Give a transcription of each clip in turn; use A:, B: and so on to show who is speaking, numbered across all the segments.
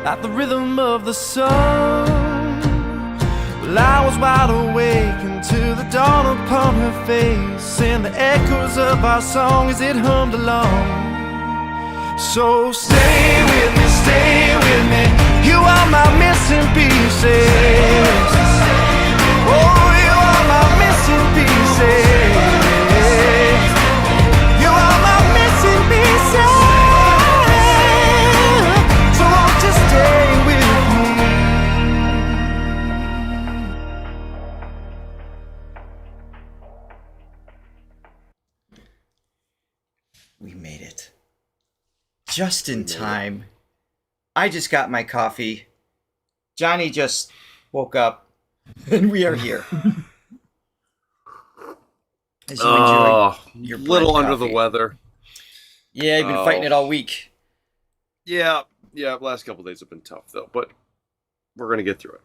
A: at the rhythm of the song. Well, I was wide awake until the dawn upon her face, and the echoes of our song as it hummed along. So stay with me, you are my missing pieces. Oh, you are my missing pieces. You are my missing pieces. So won't you stay with me?
B: We made it. Just in time. I just got my coffee. Johnny just woke up. And we are here. As you enjoy your
C: little under
B: coffee.
C: the weather.
B: Yeah, you've been fighting it all week.
C: Yeah. Last couple of days have been tough though, but we're gonna get through it.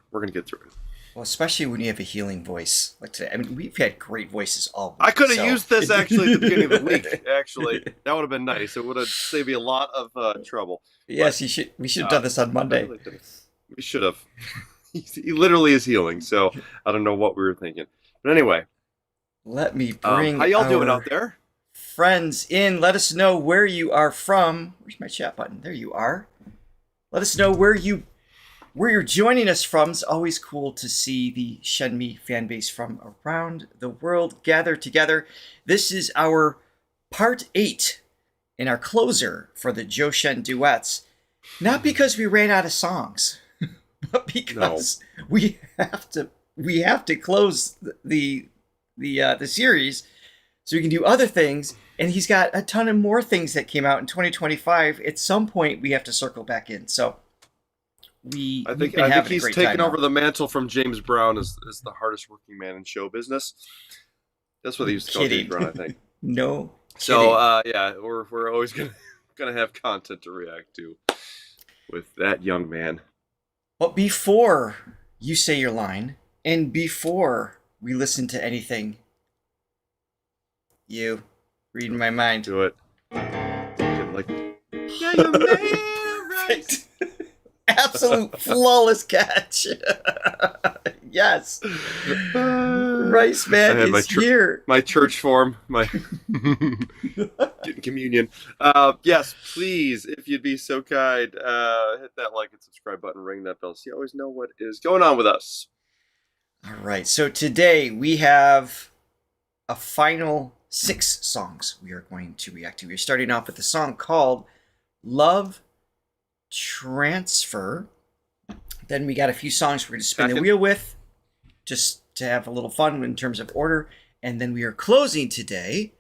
B: Well, especially when you have a healing voice like today. I mean, we've had great voices all week.
C: I could have used this actually at the beginning of the week. Actually, that would have been nice. It would have saved me a lot of trouble.
B: Yes, we should have done this on Monday.
C: We should have. He literally is healing, so I don't know what we were thinking. But anyway,
B: let me bring
C: how y'all doing out there?
B: Friends in. Let us know where you are from. Where's my chat button? There you are. Let us know where you're joining us from. It's always cool to see the Shenmue fan base from around the world gather together. This is our part 8 and our closer for the Zhou Shen duets. Not because we ran out of songs, but because we have to close the series so we can do other things. And he's got a ton of more things that came out in 2025. At some point, we have to circle back in. So
C: I think he's taken over the mantle from James Brown as the hardest working man in show business. That's what they used to call James Brown, I think.
B: No.
C: So we're always gonna have content to react to with that young man.
B: But before you say your line, and before we listen to anything, you reading my mind.
C: Do it.
B: Yeah, you made it right. Absolute flawless catch. Yes. Rice Man is here.
C: My church form, my getting communion. Yes, please, if you'd be so kind, hit that like and subscribe button, ring that bell so you always know what is going on with us.
B: All right, so today we have a final 6 songs we are going to react to. We're starting off with a song called Love Transfer. Then we got a few songs we're going to spin the wheel with, just to have a little fun in terms of order. And then we are closing today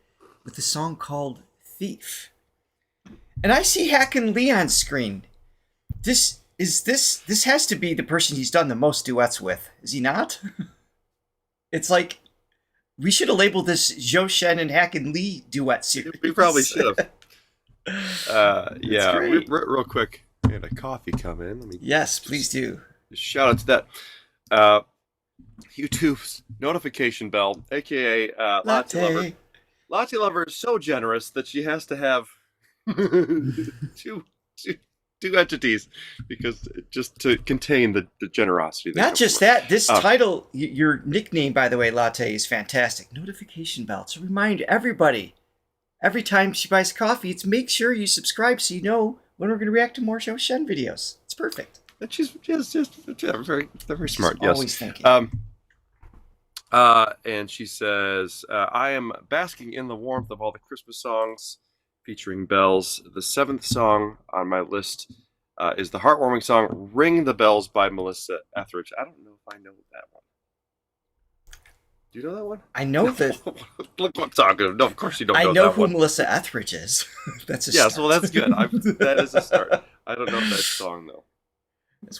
B: with a song called Thief. And I see Hacken Lee on screen. This has to be the person he's done the most duets with, is he not? It's like we should have labeled this Zhou Shen and Hacken Lee duet series.
C: We probably should have. Yeah, real quick. I had a coffee come in.
B: Yes, please do.
C: Shout out to that YouTube's notification bell, aka Latte Lover. Latte Lover is so generous that she has to have two entities because just to contain the generosity.
B: Not just that. This title, your nickname, by the way, Latte, is fantastic. Notification bell to remind everybody every time she buys coffee. It's make sure you subscribe so you know when we're going to react to more Zhou Shen videos. It's perfect.
C: She's just very smart.
B: She's always thinking.
C: And she says, I am basking in the warmth of all the Christmas songs featuring bells. The 7th song on my list is the heartwarming song Ring the Bells by Melissa Etheridge. I don't know if I know that one. Do you know that one?
B: I know that.
C: Look what I'm talking. No, of course you don't know that one.
B: I know who Melissa Etheridge is. That's a start.
C: Yes, well, that's good. That is a start. I don't know that song, though.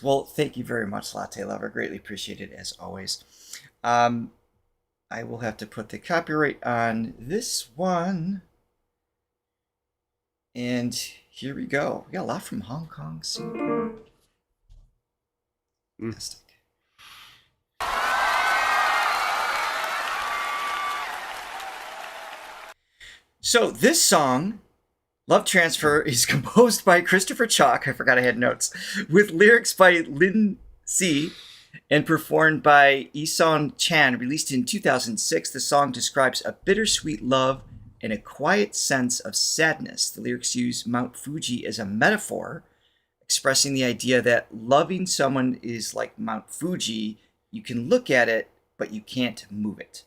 B: Well, thank you very much, Latte Lover. Greatly appreciate it, as always. I will have to put the copyright on this one. And here we go. We got a lot from Hong Kong, Singapore. Fantastic. So this song, Love Transfer is composed by Christopher Chalk. I forgot I had notes. With lyrics by Lin Si and performed by Isong Chan. Released in 2006, the song describes a bittersweet love and a quiet sense of sadness. The lyrics use Mount Fuji as a metaphor, expressing the idea that loving someone is like Mount Fuji. You can look at it, but you can't move it.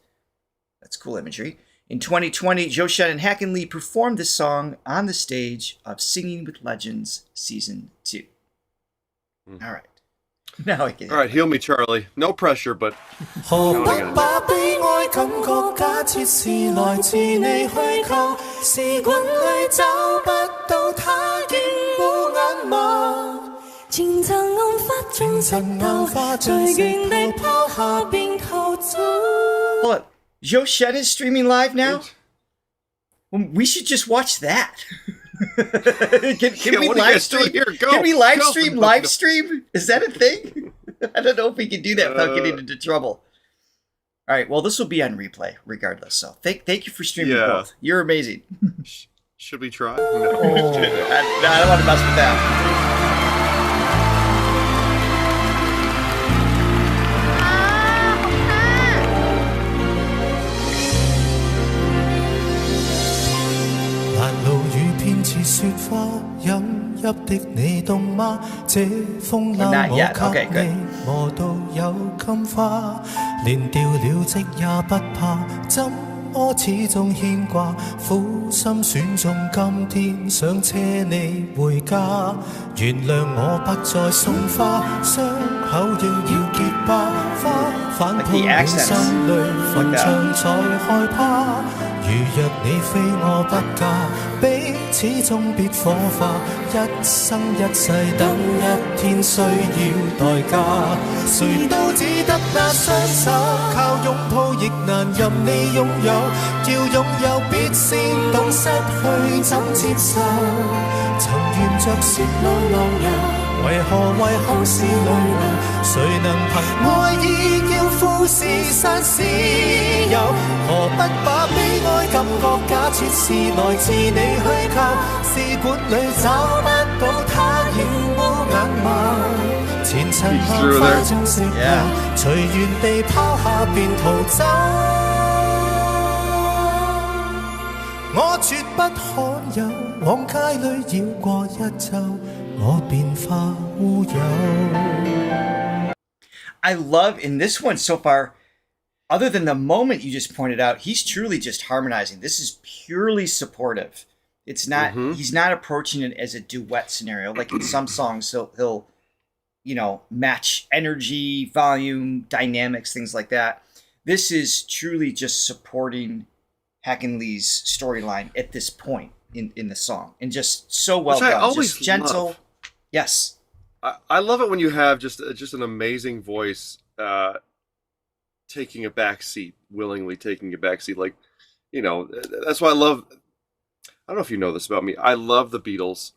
B: That's cool imagery. In 2020, Zhou Shen and Hacken Lee performed this song on the stage of Singing with Legends Season 2. All right. Now I get it.
C: All right, heal me, Charlie. No pressure, but...
D: 何不把悲哀感覺假設是來自你虛構，試管裏找不到它應烏眼眸，前塵暗花中滲透，隨緣地拋下便逃走。
B: Hold on. Zhou Shen is streaming live now? Well, we should just watch that. Can we
C: what are you
B: live
C: guys doing
B: stream?
C: here? Go,
B: Can we live
C: go.
B: stream? Live stream? Is that a thing? I don't know if we can do that without getting into trouble. All right. Well, this will be on replay regardless. So thank you for streaming both. You're amazing.
C: Should we try?
B: No, I don't want to mess with that. Not yet. Okay, good.
D: 磨到有襟花，連掉了職也不怕，怎麼始終牽掛？苦心選中今天，想車你回家。原諒我不再送花，傷口仍要結疤，花反鋪滿心裏，墳場才害怕。如若你非我不嫁，彼此終別火化，一生一世等一天需要代價。誰都只得那雙手，靠擁抱亦難任你擁有，要擁有別先懂失去怎接受。曾沿着雪路浪遊，為何為好事淚流？誰能憑愛意叫富士山私有？何不把悲哀感覺假設是來自你虛構？試管裏找不到它仍烏眼眸，前塵萬花中石頭，隨緣地拋下便逃走。我絕不罕有，往街裏繞過一晝，我便化烏有。
B: I love in this one so far, other than the moment you just pointed out, he's truly just harmonizing. This is purely supportive. It's not, he's not approaching it as a duet scenario. Like in some songs, he'll, you know, match energy, volume, dynamics, things like that. This is truly just supporting Hacken Lee's storyline at this point in the song. And just so well
C: Which I
B: done.
C: always
B: Just gentle.
C: love.
B: Yes.
C: I love it when you have just an amazing voice taking a back seat, willingly taking a back seat. Like, you know, that's why I love. I don't know if you know this about me. I love the Beatles.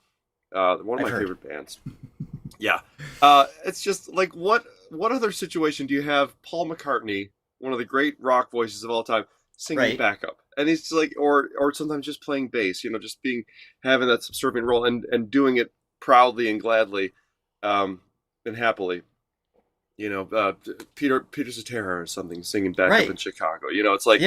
C: One of my favorite bands. Yeah. It's just like what other situation do you have Paul McCartney, one of the great rock voices of all time, singing backup? And he's like, or sometimes just playing bass, you know, just having that subservient role and doing it proudly and gladly. And happily, you know, Peter Cetera or something singing back up in Chicago. You know, it's like,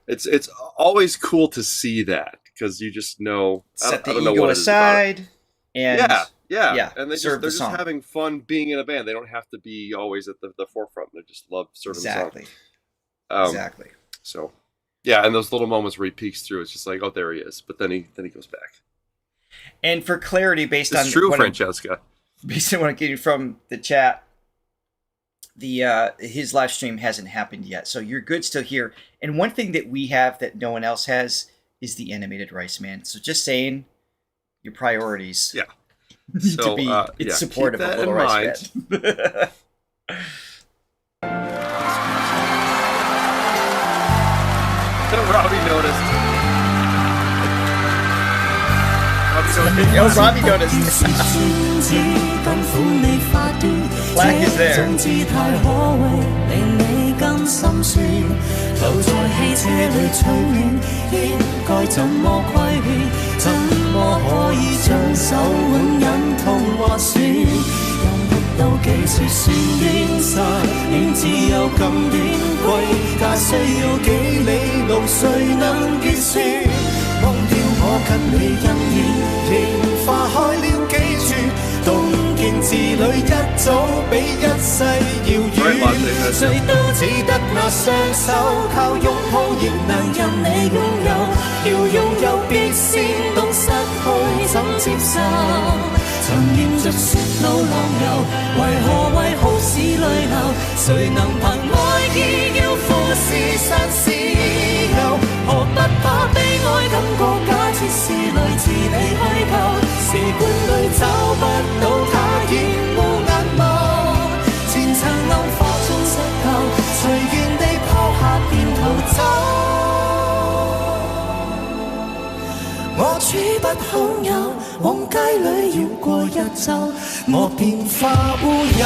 C: it's always cool to see that because you just know,
B: Set the
C: I don't know
B: ego
C: what
B: aside. And
C: and they're just having fun being in a band. They don't have to be always at the forefront. They just love serving the song.
B: Exactly.
C: So, yeah, and those little moments where he peeks through, it's just like, oh, there he is. But then he goes back.
B: And for clarity, based on
C: true, Francesca.
B: Based on what I'm getting from the chat, his live stream hasn't happened yet, so you're good still here. And one thing that we have that no one else has is the animated Rice Man. So just saying, your priorities need to be supportive of Little Rice Man.
C: Robbie noticed.
B: Robbie noticed. Black is there.
D: 可以將手腕忍痛劃損，又沒有幾處算應實，戀只有咁短，歸家需要幾里路，誰能預算？忘掉我跟你恩怨，仍化開了幾處，東京之旅一早比一世遙遠，誰都只得那雙手，靠擁抱亦能任你擁有，要擁有必先懂失去怎接受，曾沿着雪路浪遊，為何使淚流？誰能憑愛意要富士山私有？何不把悲哀感覺假設是類似你虛構？時冠裏找不到它染污眼眸，前塵流化中石頭，隨緣地拋下便逃走。我處不好友，往街裏繞過一周，我便化烏有。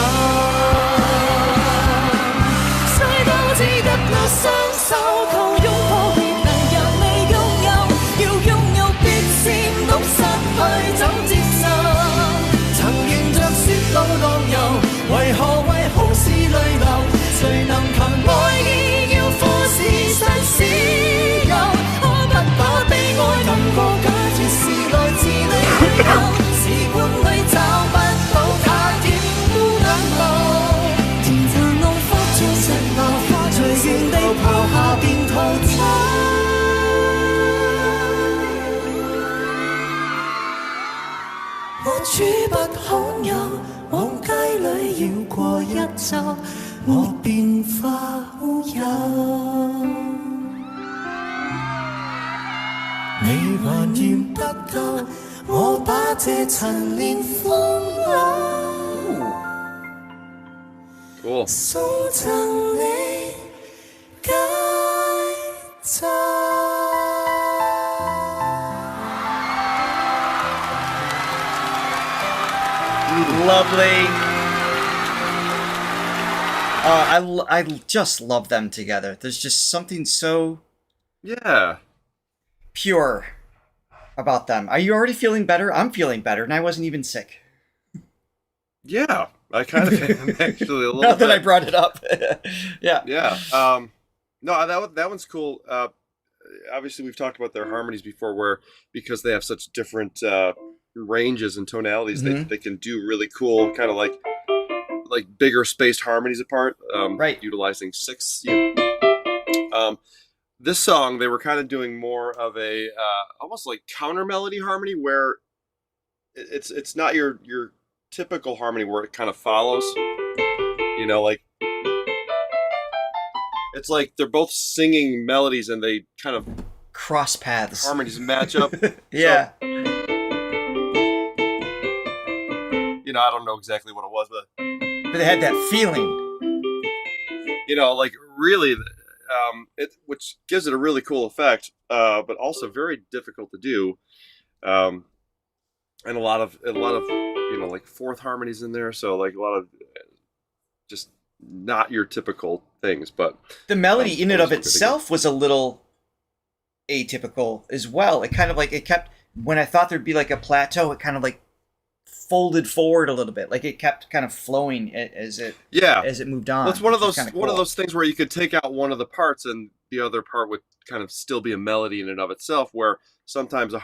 D: 誰都只得那雙手，靠擁抱亦能讓你擁有，要擁有必先懂失去怎接受。曾沿着雪路浪遊，為何是淚流？誰能憑愛意要富士山私有？可不把悲哀感覺假設是來自你虛構？時光裏找不到它染污眼眸，田殘浪花像石流，隨緣地拋下便逃走。我處不好友，往街裏繞過一周，我便化烏有。你還嫌不夠，我把這陳年風流
C: Cool.
D: 送贈你街走。
B: Lovely. I just love them together. There's just something so
C: Yeah.
B: pure about them. Are you already feeling better? I'm feeling better, and I wasn't even sick.
C: Yeah. I kind of am actually a little
B: Now that I
C: bit.
B: brought it up. Yeah.
C: Yeah. No, that one's cool. Obviously, we've talked about their harmonies before, where because they have such different ranges and tonalities, they can do really cool, kind of like bigger spaced harmonies apart.
B: Right.
C: Utilizing sixths. This song, they were kind of doing more of a almost like counter melody harmony, where it's not your typical harmony where it kind of follows. You know, like it's like they're both singing melodies and they kind of
B: Cross paths.
C: harmonies match up.
B: Yeah.
C: So, I don't know exactly what it was, but
B: But they had that feeling.
C: like really, which gives it a really cool effect, but also very difficult to do, and a lot of like fourth harmonies in there, so like a lot of just not your typical things. But
B: The melody in and of
C: those were good
B: itself was a little atypical as well. It kind of like, it kept, when I thought there'd be like a plateau, it kind of like folded forward a little bit. Like it kept kind of flowing as it moved on.
C: Well, it's one of
B: which was
C: those
B: kinda cool.
C: things where you could take out one of the parts and the other part would kind of still be a melody in and of itself. Where sometimes you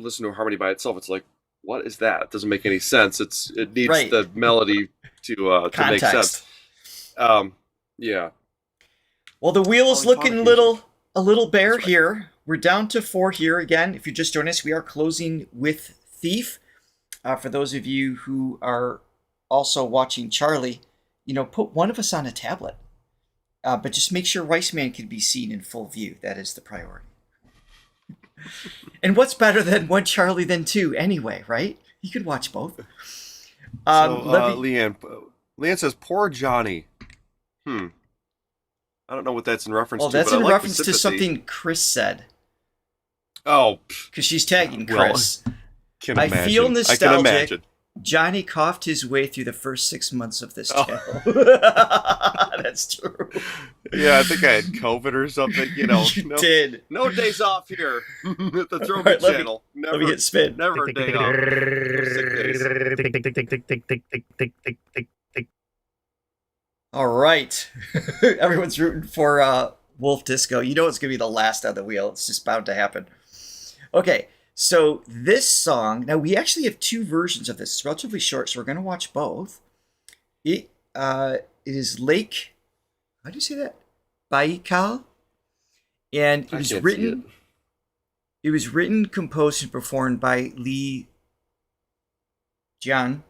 C: listen to a harmony by itself, it's like, what is that? It doesn't make any sense. It needs
B: Right.
C: the melody to make
B: Context.
C: sense. Yeah.
B: Well, the wheel is looking
C: Polyphonic
B: a little bare
C: That's right.
B: here. We're down to 4 here again. If you just joined us, we are closing with Thief. For those of you who are also watching Charlie, put one of us on a tablet. But just make sure Weissman can be seen in full view. That is the priority. And what's better than one Charlie than two anyway, right? You could watch both.
C: Leanne says, "Poor Johnny." I don't know what that's in reference
B: Well,
C: to.
B: that's
C: but
B: in
C: I like
B: reference
C: the
B: to
C: sympathy.
B: something Chris said.
C: Oh,
B: Because she's tagging
C: Well,
B: Chris.
C: can
B: I
C: imagine.
B: feel
C: I can
B: nostalgic.
C: imagine.
B: Johnny coughed his way through the first 6 months of this channel. That's true.
C: Yeah, I think I had COVID or something. You know,
B: You did.
C: No days off here at the Throga
B: Right,
C: channel.
B: let me hit spin.
C: Never a day off. Sick days.
B: All right. Everyone's rooting for Wolf Disco. You know it's going to be the last on the wheel. It's just bound to happen. Okay, so this song, now we actually have two versions of this. It's relatively short, so we're going to watch both. It is Lake, how do you say that? Baikal. And it was written, composed, and performed by Li Jian.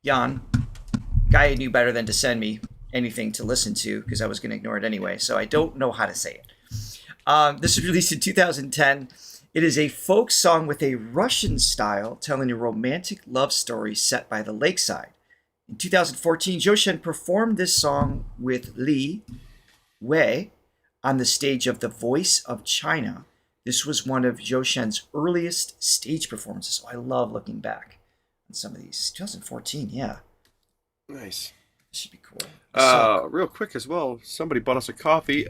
B: Guy I knew better than to send me anything to listen to because I was going to ignore it anyway. So I don't know how to say it. This was released in 2010. It is a folk song with a Russian style telling a romantic love story set by the lakeside. In 2014, Zhou Shen performed this song with Li Wei on the stage of The Voice of China. This was one of Zhou Shen's earliest stage performances. So I love looking back on some of these. 2014, yeah.
C: Nice.
B: This should be cool.
C: Real quick as well, somebody bought us a coffee.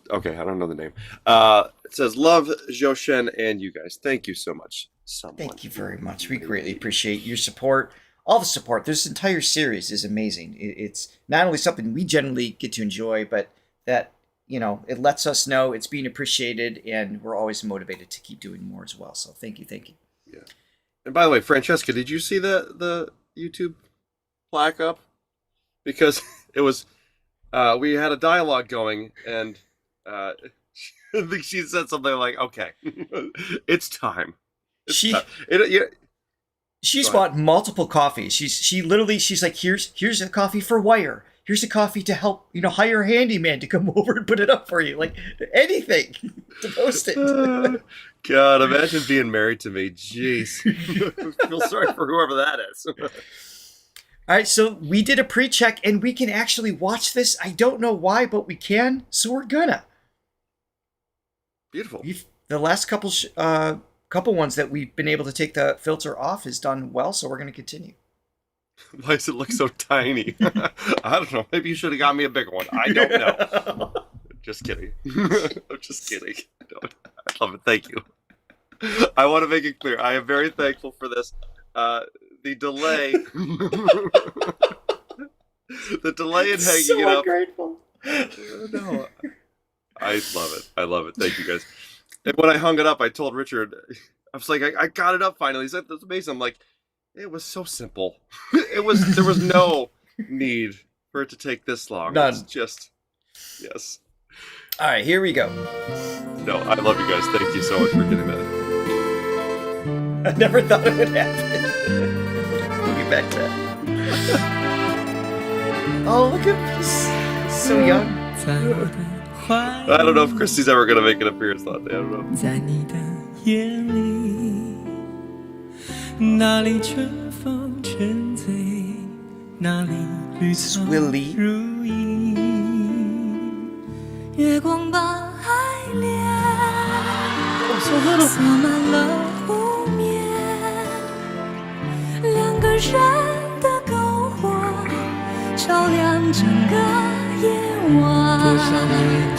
C: Okay, I don't know the name. It says, love Zhou Shen and you guys. Thank you so much.
B: Thank you very much. We greatly appreciate your support. All the support. This entire series is amazing. It's not only something we generally get to enjoy, but that, you know, it lets us know it's being appreciated, and we're always motivated to keep doing more as well. So thank you.
C: Yeah. And by the way, Francesca, did you see the YouTube plaque up? Because it was, we had a dialogue going, and I think she said something like, "Okay, it's time."
B: She's bought multiple coffees. She's like, here's a coffee for Wire. Here's a coffee to help, you know, hire a handyman to come over and put it up for you. Like anything to post it.
C: God, imagine being married to me. Jeez. I feel sorry for whoever that is.
B: All right, so we did a pre-check, and we can actually watch this. I don't know why, but we can, so we're gonna.
C: Beautiful.
B: The last couple ones that we've been able to take the filter off has done well, so we're going to continue.
C: Why does it look so tiny? I don't know. Maybe you should have got me a bigger one. I don't know. Just kidding. I'm just kidding. I love it. Thank you. I want to make it clear. I am very thankful for this. The delay. The delay in hanging it up.
B: Grateful.
C: No. I love it. I love it. Thank you guys. And when I hung it up, I told Richard, I was like, I got it up finally. He said, that's amazing. I'm like, it was so simple. There was no need for it to take this long.
B: None.
C: It's just, yes.
B: All right, here we go.
C: No, I love you guys. Thank you so much for getting that.
B: I never thought it would happen. We'll get back to that. Oh, look at this. So young.
C: I don't know if Christy's ever going to make an appearance that day. I don't know.
E: 在你的眼里，哪里春风沉醉，哪里绿草
B: Willie.
E: 如茵。月光把爱恋洒满了湖面，两个人的篝火照亮整个夜晚。多少年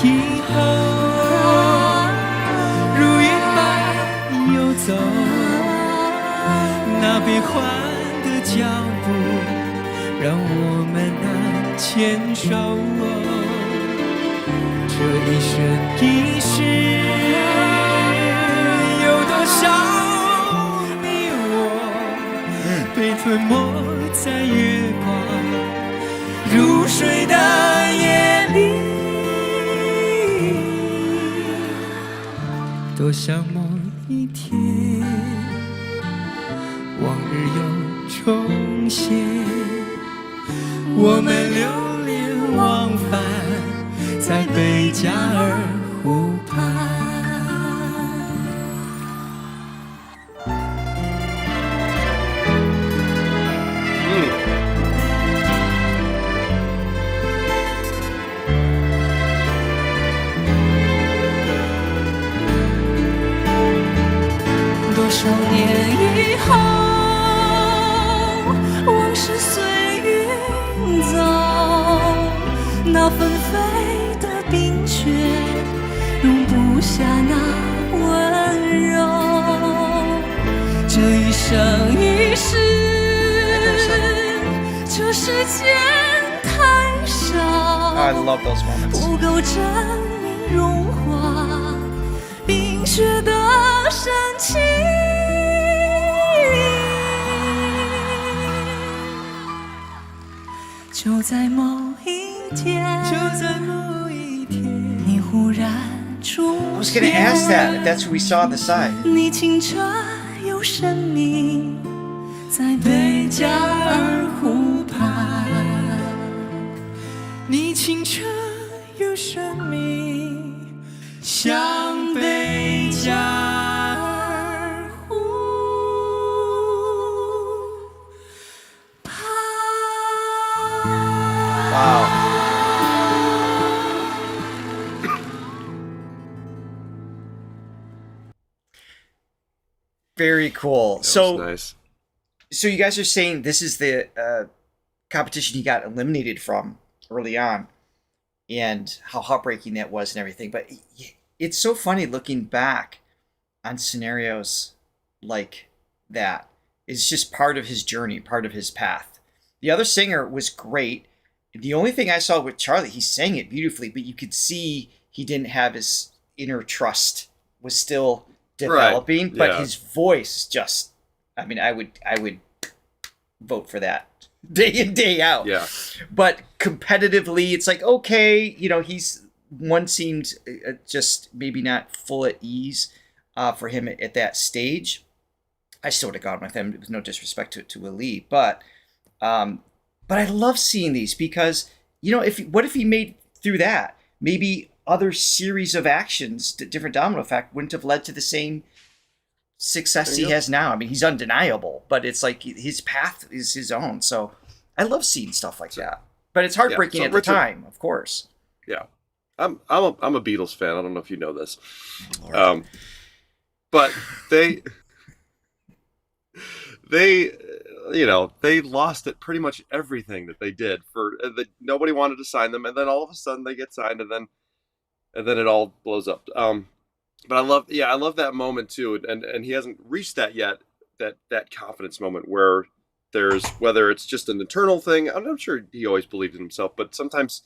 E: 以后，如云般游走，那变幻的脚步，让我们难牵手。这一生一世，有多少你我被吞没在月光入睡的夜里，多想某一天，往日又重现，我们流连忘返在贝加尔湖畔。多少年以后，往事随云走，那纷飞的冰雪容不下那温柔。这一生一世，这世间太少，
B: I love those moments.
E: 不够证明融化冰雪的深情。就在某一天，你忽然出
B: I was
E: 现。
B: gonna ask that if that's who we saw on the side.
E: 你清澈有生命，在贝加尔湖畔。你清澈有生命，像贝加尔湖畔。
B: Wow. Very cool.
C: That
B: So,
C: was nice.
B: so you guys are saying this is the competition he got eliminated from early on, and how heartbreaking that was and everything. But it's so funny looking back on scenarios like that. It's just part of his journey, part of his path. The other singer was great. The only thing I saw with Charlie, he sang it beautifully, but you could see he didn't have his inner trust, was still developing,
C: Right,
B: but
C: yeah.
B: his voice just, I mean, I would vote for that day in, day out.
C: Yeah.
B: But competitively, it's like, okay, you know, one seemed just maybe not full at ease for him at that stage. I still would have gone with him. It was no disrespect to Ali, but I love seeing these because, you know, what if he made through that? Maybe other series of actions, different domino effect, wouldn't have led to the same success he has now. I mean, he's undeniable, but it's like his path is his own. So I love seeing stuff like that. But it's heartbreaking
C: so
B: at
C: Richard-
B: the time, of course.
C: Yeah. I'm a Beatles fan. I don't know if you know this. But they you know, they lost at pretty much everything that they did for nobody wanted to sign them, and then all of a sudden they get signed, and then it all blows up. But I love that moment too, and he hasn't reached that yet, that confidence moment where there's, whether it's just an internal thing, I'm sure he always believed in himself, but sometimes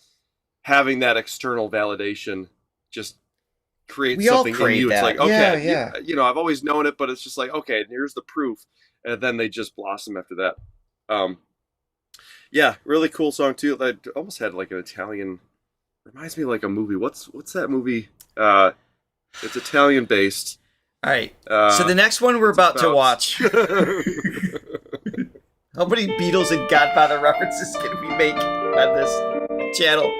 C: having that external validation just creates
B: We all
C: something in
B: crave
C: you.
B: that.
C: It's like, okay,
B: Yeah.
C: you know, I've always known it, but it's just like, okay, here's the proof. And then they just blossom after that. Yeah, really cool song too. I almost had like an Italian, reminds me of like a movie. What's that movie? It's Italian based.
B: All right. So the next one we're about to watch. How many Beatles and Godfather references can we make on this channel?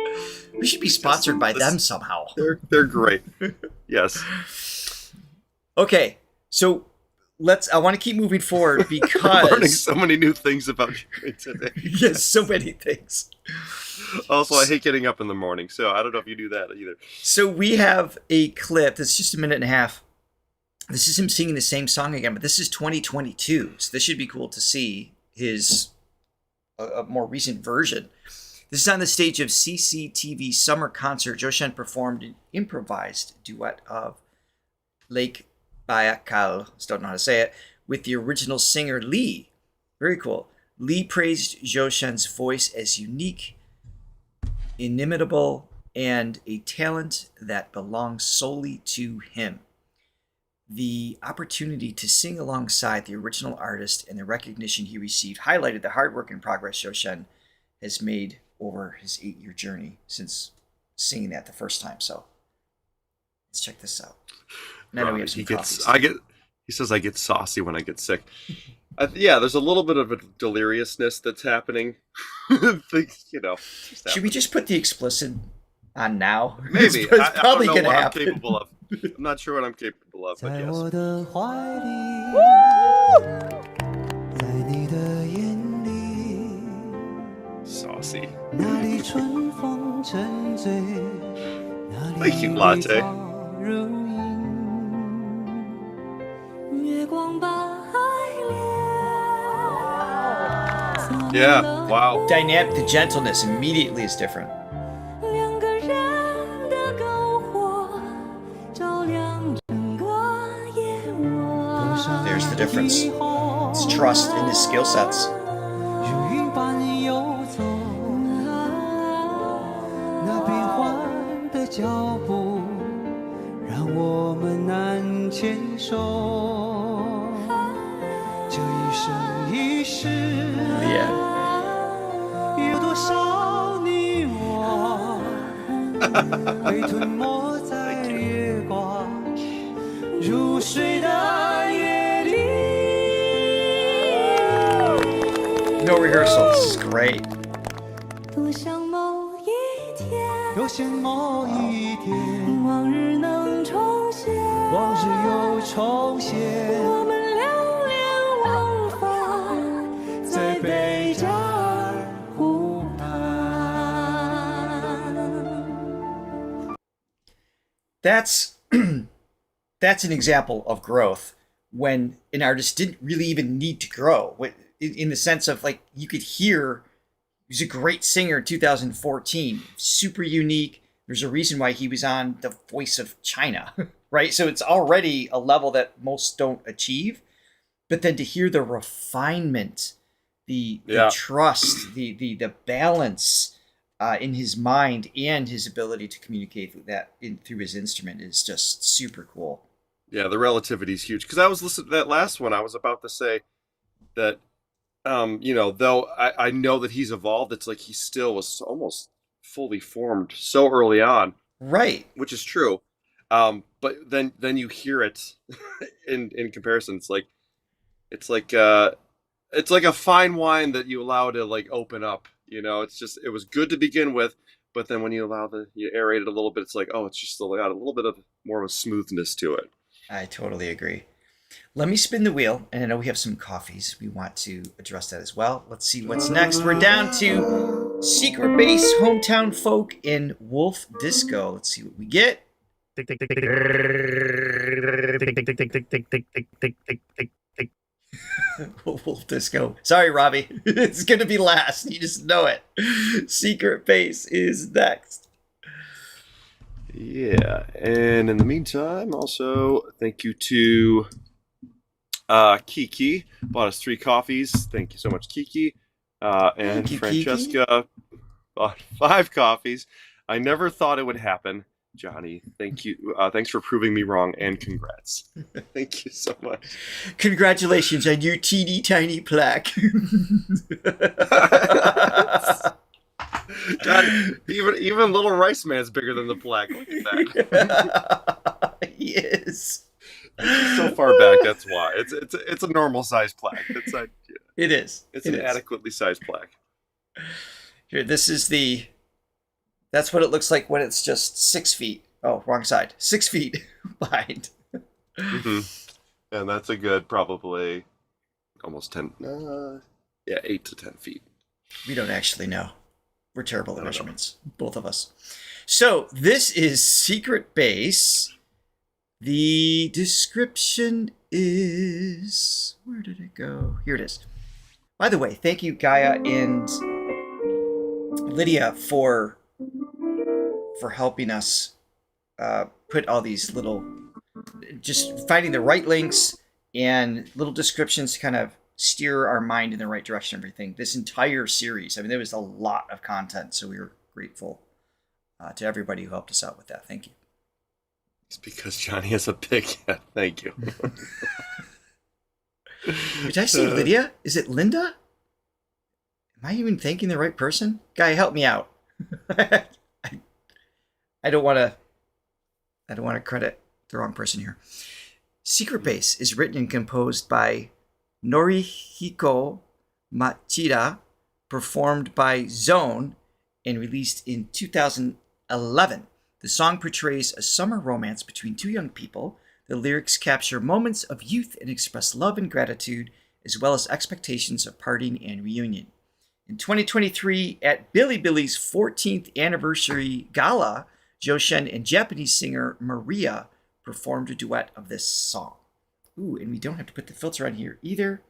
B: We should be sponsored by them somehow.
C: They're great. Yes.
B: Okay, so I want to keep moving forward because
C: Learning so many new things about you today.
B: yes, so many things.
C: Also, I hate getting up in the morning, so I don't know if you do that either.
B: So we have a clip that's just a minute and a half. This is him singing the same song again, but this is 2022, so this should be cool to see his a more recent version. This is on the stage of CCTV Summer Concert. Zhou Shen performed an improvised duet of Lake Baikal, still don't know how to say it, with the original singer Lee. Very cool. Lee praised Zhou Shen's voice as unique, inimitable, and a talent that belongs solely to him. The opportunity to sing alongside the original artist and the recognition he received highlighted the hard work and progress Zhou Shen has made over his 8-year journey since singing that the first time. So let's check this out. And I know we have some coffee.
C: He says I get saucy when I get sick. Yeah, there's a little bit of a deliriousness that's happening. You know.
B: Should we just put the explicit on now?
C: Maybe.
B: It's probably
C: I
B: going
C: don't know
B: to
C: what
B: happen.
C: I'm capable of. I'm not sure what I'm capable of, but
D: 在
C: yes.
D: 我的怀里，在你的眼里，
C: Saucy.
D: 那里春风沉醉，那里
C: Thank you, Latte.
D: 如影。越过
E: 光把爱恋。
C: Yeah, wow.
B: Dynamic, the gentleness immediately is different.
E: 两个人的篝火照亮整个夜晚。
B: There's the difference. It's trust in his skill sets.
D: 如云般游走，那变幻的脚步让我们难牵手。这一生一世，
B: Yeah.
D: 有多少你我被吞没在月光入睡的夜里。
B: No rehearsal. This is great.
E: 多想某一天，
D: 多想某一天，
E: 往日能重现，
D: 往日又重现，
E: 我们流连忘返在贝加尔湖畔。
B: That's that's an example of growth when an artist didn't really even need to grow. In the sense of, like, you could hear he was a great singer in 2014, super unique. There's a reason why he was on The Voice of China, right? So it's already a level that most don't achieve. But then to hear the refinement, the trust, the balance in his mind and his ability to communicate through his instrument is just super cool.
C: Yeah, the relativity is huge. Because I was listening to that last one, I was about to say that, though I know that he's evolved, it's like he still was almost fully formed so early on.
B: Right.
C: Which is true. But then you hear it in comparison. It's like a fine wine that you allow to, like, open up. It was good to begin with, but then when you aerate it a little bit, it's like, oh, it's just got a little bit of more of a smoothness to it.
B: I totally agree. Let me spin the wheel, and I know we have some coffees. We want to address that as well. Let's see what's next. We're down to Secret Base, Hometown Folk, and Wolf Disco. Let's see what we get. Wolf Disco. Sorry, Robbie. It's going to be last. You just know it. Secret Base is next.
C: Yeah, and in the meantime, also, thank you to Kiki. Bought us 3 coffees. Thank you so much, Kiki. And
B: Thank you,
C: Francesca
B: Kiki.
C: bought 5 coffees. I never thought it would happen. Johnny, thank you. Thanks for proving me wrong, and congrats. Thank you so much.
B: Congratulations on your teeny tiny plaque.
C: Johnny, even little Rice Man's bigger than the plaque. Look at that.
B: He is.
C: So far back, that's why. It's a normal size plaque.
B: It is.
C: It's an adequately sized plaque.
B: Here, that's what it looks like when it's just 6 feet. Oh, wrong side. 6 feet behind.
C: Mm-hmm. And that's a good probably almost 10. 8 to 10 feet.
B: We don't actually know. We're terrible at measurements, both of us. So this is Secret Base. The description is... Where did it go? Here it is. By the way, thank you, Gaia and Lydia, for helping us put all these little... Just finding the right links and little descriptions to kind of steer our mind in the right direction and everything. This entire series, I mean, there was a lot of content, so we were grateful to everybody who helped us out with that. Thank you.
C: It's because Johnny has a big head. Thank you.
B: Did I say Lydia? Is it Linda? Am I even thanking the right person? Guy, help me out. I don't want to credit the wrong person here. Secret Base is written and composed by Norihiko Machida, performed by Zone, and released in 2011. The song portrays a summer romance between 2 young people. The lyrics capture moments of youth and express love and gratitude, as well as expectations of parting and reunion. In 2023, at Billy Billy's 14th anniversary gala, Zhou Shen and Japanese singer Maria performed a duet of this song. Ooh, and we don't have to put the filter on here either.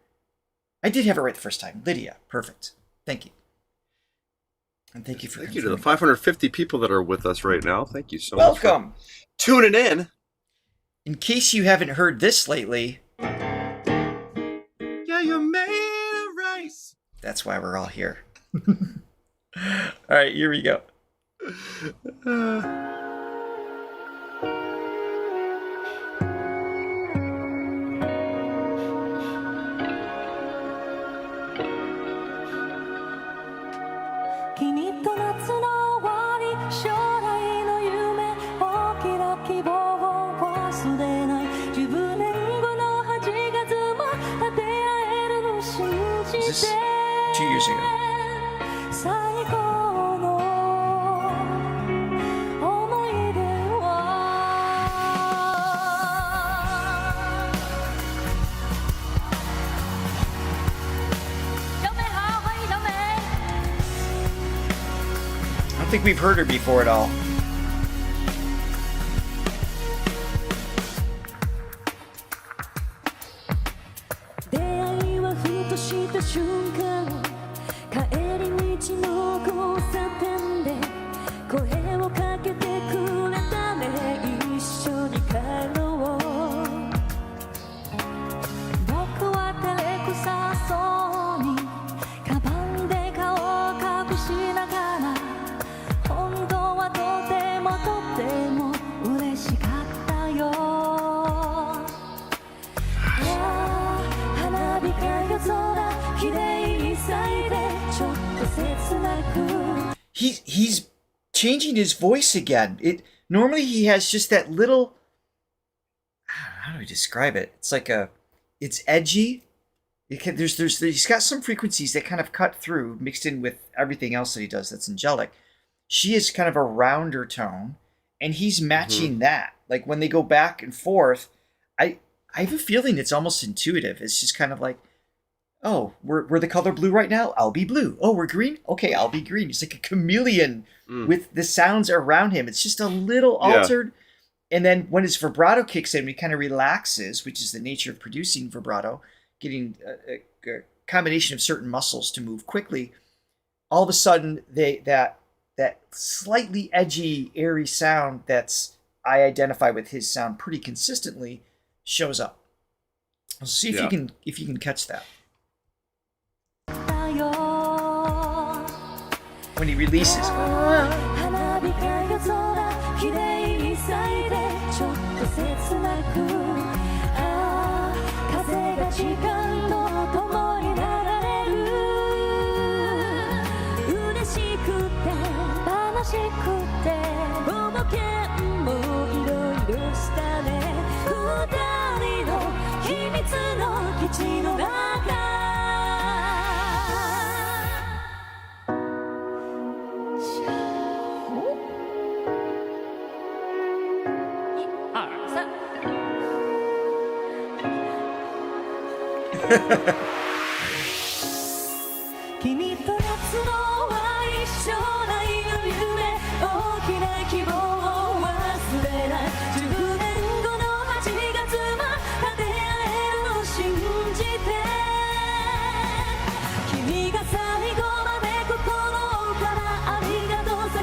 B: I did have it right the first time. Lydia, perfect. Thank you. And thank you for
C: Thank you to the 550 people that are with us right now. Thank you so much.
B: Welcome.
C: Tuning in.
B: In case you haven't heard this lately,
C: Yeah, you made a race.
B: that's why we're all here. All right, here we go. Is this 2 years ago?
E: 最高の思い出は小美好，欢迎小美。
B: I don't think we've heard her before at all.
E: 出会いはふとした瞬間帰り道の交差点で声をかけてくれたね一緒に帰ろう僕は照れくさそうにカバンで顔を隠しながら本当はとても嬉しかったよ花火が夜空きれいに咲いてちょっと切なく
B: He's changing his voice again. Normally he has just that little. How do I describe it? It's like it's edgy. He's got some frequencies that kind of cut through, mixed in with everything else that he does that's angelic. She is kind of a rounder tone, and he's matching that. Like when they go back and forth, I have a feeling it's almost intuitive. It's just kind of like, oh, we're the color blue right now. I'll be blue. Oh, we're green. Okay, I'll be green. It's like a chameleon with the sounds around him. It's just a little altered. And then when his vibrato kicks in, he kind of relaxes, which is the nature of producing vibrato, getting a combination of certain muscles to move quickly. All of a sudden, that slightly edgy, airy sound I identify with his sound pretty consistently shows up. Let's see if you can catch that. When he releases.
E: 花火が夜空きれいに咲いてちょっと切なく風が時間と共に流れる嬉しくて楽しくて冒険もいろいろしたね二人の秘密の基地の中君と夏の愛将来の夢大きな希望を忘れない10年後の8月また出会えるの信じて君が最後まで心からありがとう叫ん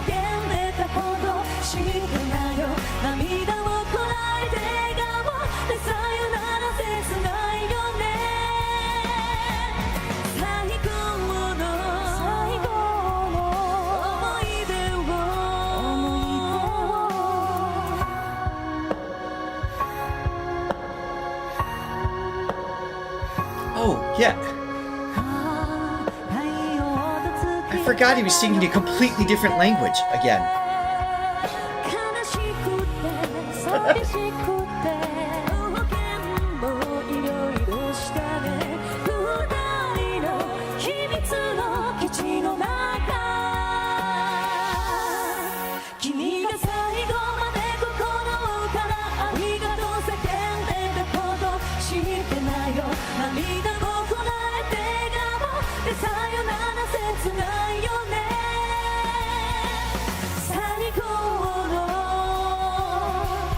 E: でたこと知ってなよ涙をこらえて笑顔でさよなら切ないよね
B: Oh, yeah. I forgot he was singing a completely different language again.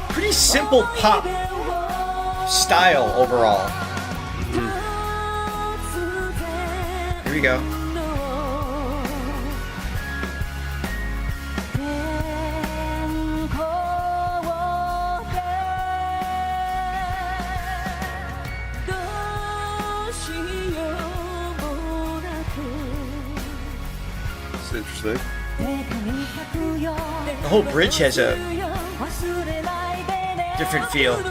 B: Pretty simple pop. style overall. Here we go.
C: It's interesting.
B: The whole bridge has a different feel.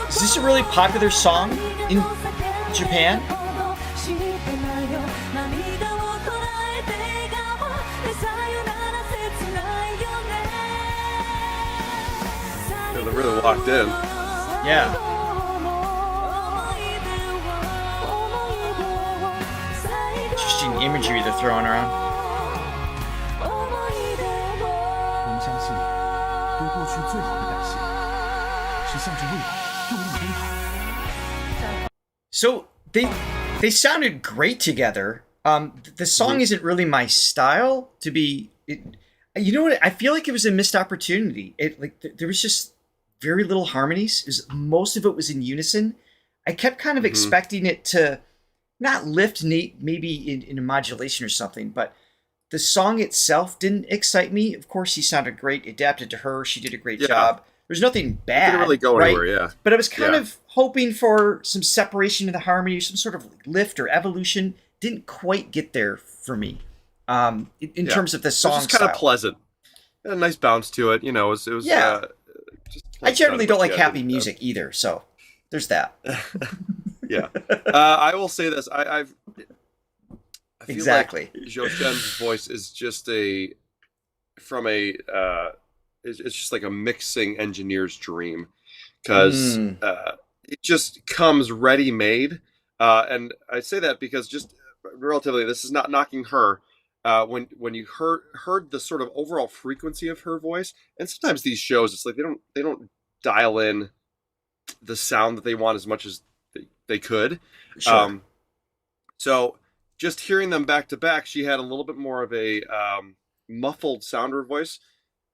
B: Is this a really popular song in Japan?
C: Yeah, they're really locked in.
B: Yeah. Interesting imagery they're throwing around.
F: 我们相信，对过去最好的感谢，是向着未来用力奔跑。
B: So they sounded great together. The song isn't really my style to be. You know what? I feel like it was a missed opportunity. There was just very little harmonies. Most of it was in unison. I kept kind of expecting it to not lift maybe in a modulation or something, but the song itself didn't excite me. Of course, he sounded great. Adapted to her. She did a great job. There's nothing bad.
C: Didn't really go anywhere, yeah.
B: But I was kind of hoping for some separation in the harmony, some sort of lift or evolution. Didn't quite get there for me. In terms of the song
C: It was just kind of pleasant. Had a nice bounce to it. You know, it was just
B: I generally don't like happy music either, so there's that.
C: Yeah. I will say this. I feel
B: Exactly.
C: like Zhou Shen's voice is just it's just like a mixing engineer's dream, because it just comes ready-made. And I say that because just relatively, this is not knocking her. When you heard the sort of overall frequency of her voice, and sometimes these shows, it's like they don't dial in the sound that they want as much as they could.
B: Sure.
C: So just hearing them back to back, she had a little bit more of a muffled sound to her voice.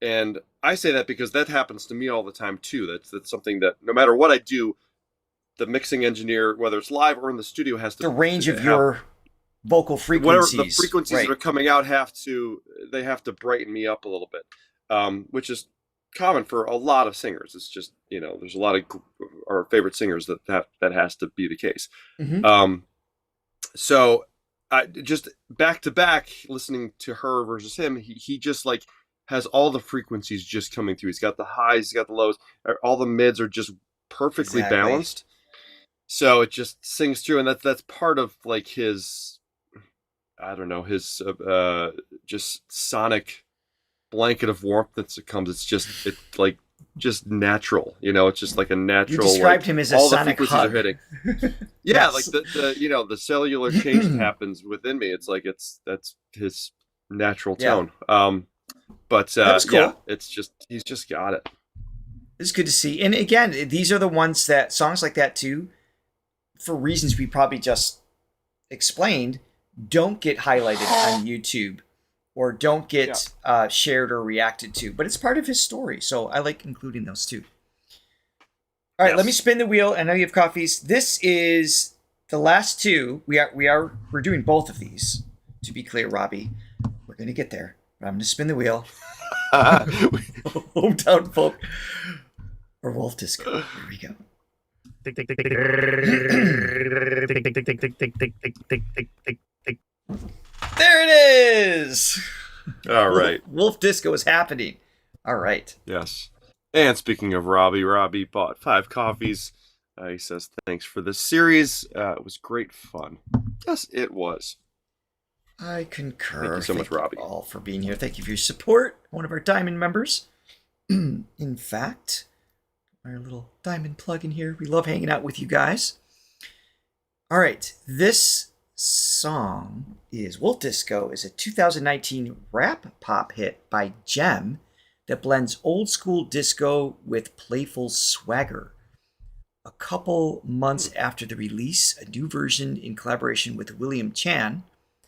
C: And I say that because that happens to me all the time too. That's something that no matter what I do, the mixing engineer, whether it's live or in the studio, has to
B: the range of your vocal frequencies.
C: Whatever the frequencies that are coming out have to brighten me up a little bit, which is common for a lot of singers. It's just, there's a lot of our favorite singers that has to be the case. So I just back to back listening to her versus him, he just like has all the frequencies just coming through. He's got the highs, he's got the lows, all the mids are just perfectly balanced. So it just sings through, and that's part of like his, I don't know, his just sonic blanket of warmth that comes. It's just natural, it's just like a natural.
B: You described him as a
C: all
B: sonic
C: the frequencies
B: hug.
C: are hitting. Yeah, like the cellular change that happens within me. It's like that's his natural tone. But
B: That's cool.
C: yeah, it's just he's just got it.
B: It's good to see. And again, these are the ones that songs like that too, for reasons we probably just explained, don't get highlighted on YouTube or don't get shared or reacted to. But it's part of his story, so I like including those too. All right, let me spin the wheel. I know you have coffees. This is the last two. We're doing both of these. To be clear, Robbie, we're gonna get there. But I'm gonna spin the wheel. Hometown folk or Wolf Disco. Here we go. There it is.
C: All right.
B: Wolf Disco is happening. All right.
C: Yes. And speaking of Robbie bought 5 coffees. He says, thanks for this series. It was great fun. Yes, it was.
B: I concur.
C: Thank you so much, Robbie.
B: All for being here. Thank you for your support. One of our Diamond members. In fact, our little Diamond plug in here. We love hanging out with you guys. All right. This song is Wolf Disco is a 2019 rap pop hit by Gem that blends old school disco with playful swagger. A couple months after the release, a new version in collaboration with William Chan,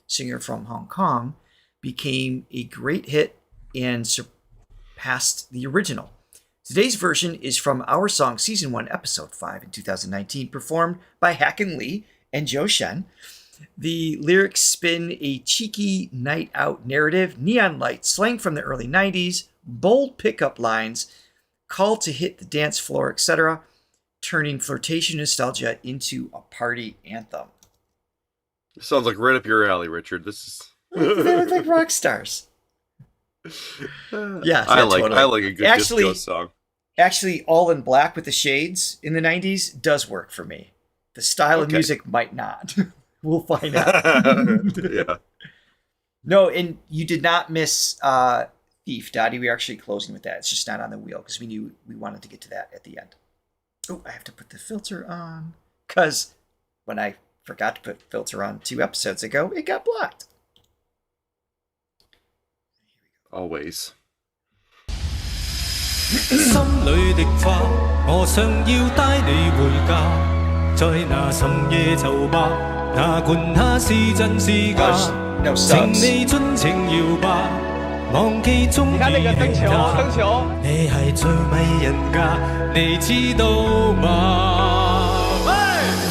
B: singer from Hong Kong, became a great hit and surpassed the original. Today's version is from Our Song Season 1, Episode 5 in 2019, performed by Hacken Lee and Zhou Shen. The lyrics spin a cheeky night out narrative, neon lights, slang from the early 90s, bold pickup lines, call to hit the dance floor, etc., turning flirtation nostalgia into a party anthem.
C: Sounds like right up your alley, Richard. This is
B: They look like rock stars. Yeah,
C: I like
B: totally.
C: a good disco song.
B: Actually, All in Black with the shades in the 90s does work for me. The style of music might not. We'll find out.
C: Yeah.
B: No, and you did not miss Thief, Dottie. We're actually closing with that. It's just not on the wheel because we knew we wanted to get to that at the end. Oh, I have to put the filter on because when I forgot to put filter on 2 episodes ago, it got blocked.
C: Always.
D: 心裏的花，我想要帶你回家，在那深夜酒吧，哪管它是真是假，請你盡情搖吧，忘記中意的他，你係最迷人㗎，你知道嗎？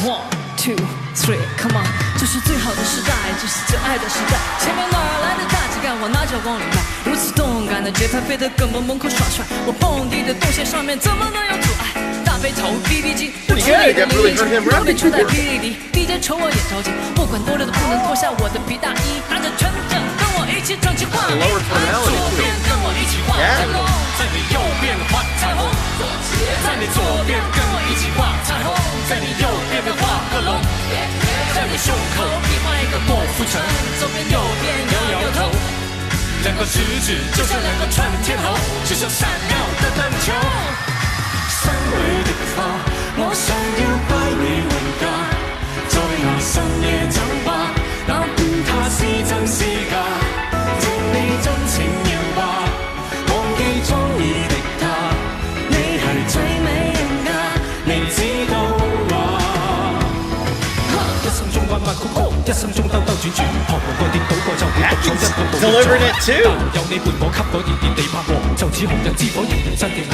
E: One, two, three, come on， 这是最好的时代，这是最爱的时代。前面哪儿来的大气感，往哪角往里迈？如此动感的节拍，飞得根本门口耍帅。我蹦迪的动线上面怎么能有阻碍？大背头 BB 机，不吃力的零零七，我被吹在霹雳里 ，DJ 瞅我也着急，不管多累都不能脱下我的皮大衣，拿着拳脚跟我一起唱起画面，左边跟我一起画彩虹，在你右边画彩虹，在你左边跟我一起画彩虹，在你右边的画个龙，在你胸口比划一个莫夫城，左边右边摇摇头，两个食指就像两个串天猴，就像闪耀的灯球。心裏的花，我想要帶你回家，在那深夜酒吧，哪管它是真是假，請你盡情搖吧，忘記中意的他，你係最美人㗎，你知道嗎？一生中彎彎曲曲，一生中兜兜轉轉，學無過跌倒過就會獨闖一個步。
B: Delivering it too.
D: 有你伴我，給我熱熱地拍和，就似紅日之火，仍然真嘅我。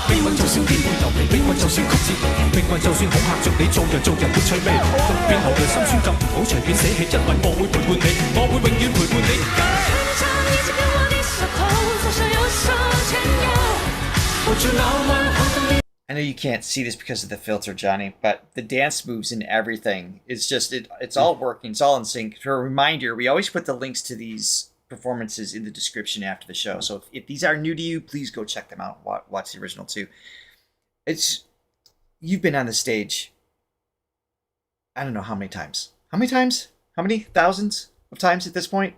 D: 命運就算顛沛流離，命運就算曲折離奇，命運就算恐嚇着你，做人沒趣味。特別流淚心酸就唔好隨便捨棄，因為我會陪伴你，我會永遠陪伴你。
B: I know you can't see this because of the filter, Johnny, but the dance moves and everything is just it's all working, it's all in sync. For a reminder, we always put the links to these performances in the description after the show. So if these are new to you, please go check them out. Watch the original too. You've been on the stage. I don't know how many times. How many times? How many thousands of times at this point?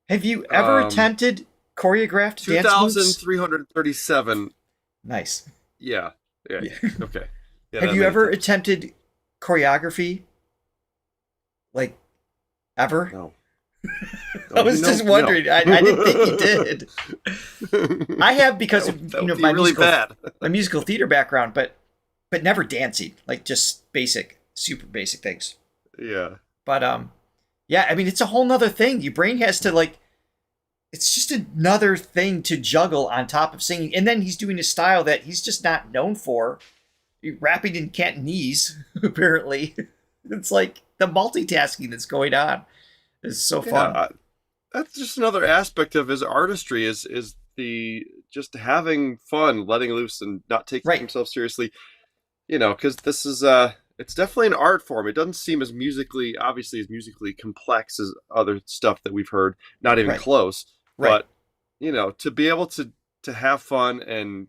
B: Have you ever attempted choreographed dance moves?
C: 2,337.
B: Nice.
C: Yeah. Okay. Yeah,
B: Have you ever attempted choreography? Like, ever?
C: No.
B: I was just wondering. No. I didn't think you did. I have because of my musical theater background, but never dancing. Like just super basic things.
C: Yeah.
B: But yeah. I mean, it's a whole nother thing. Your brain has to it's just another thing to juggle on top of singing. And then he's doing a style that he's just not known for. Rapping in Cantonese, apparently. It's like the multitasking that's going on. It's so fun.
C: That's just another aspect of his artistry is the just having fun, letting loose, and not taking himself seriously. Because this is It's definitely an art form. It doesn't seem as musically complex as other stuff that we've heard. Not even
B: Right.
C: close.
B: Right.
C: But to be able to have fun and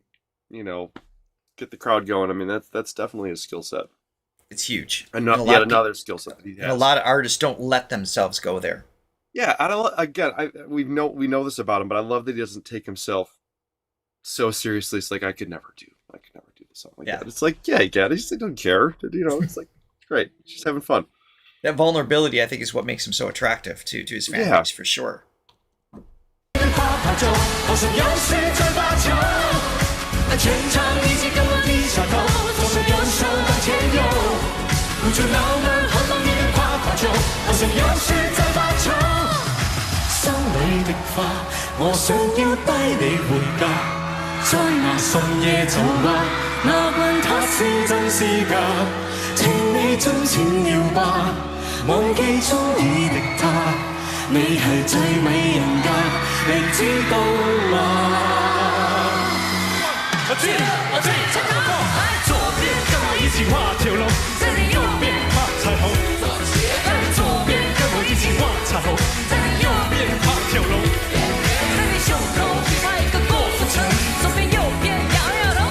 C: get the crowd going. I mean, that's definitely a skill set.
B: It's huge.
C: And
B: And a lot
C: yet
B: of
C: another skill set that he has.
B: And a lot of artists don't let themselves go there.
C: Yeah, we know this about him, but I love that he doesn't take himself so seriously. It's like I could never do something like that. It's like, yeah, he can. He just doesn't care. It's like great. He's just having fun.
B: That vulnerability, I think, is what makes him so attractive to his fan base for sure.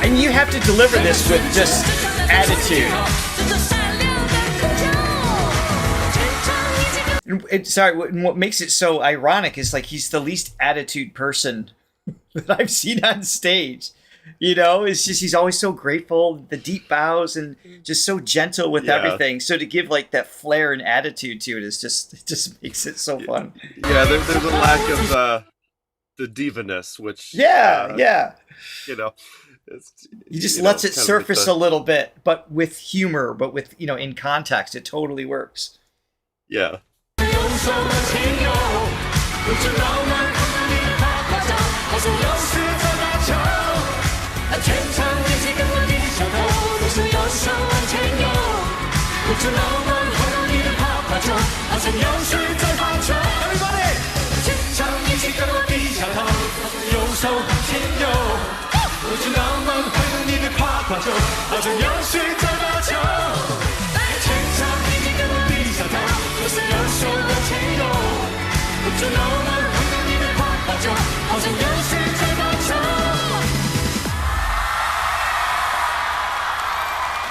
B: And you have to deliver this with just attitude. What makes it so ironic is like he's the least attitude person that I've seen on stage. It's just he's always so grateful, the deep bows, and just so gentle with everything. So to give like that flair and attitude to it just makes it so fun.
C: Yeah, there's a lack of the divaness, which
B: He just lets it surface a little bit, but with humor, but with in context, it totally works.
C: Yeah.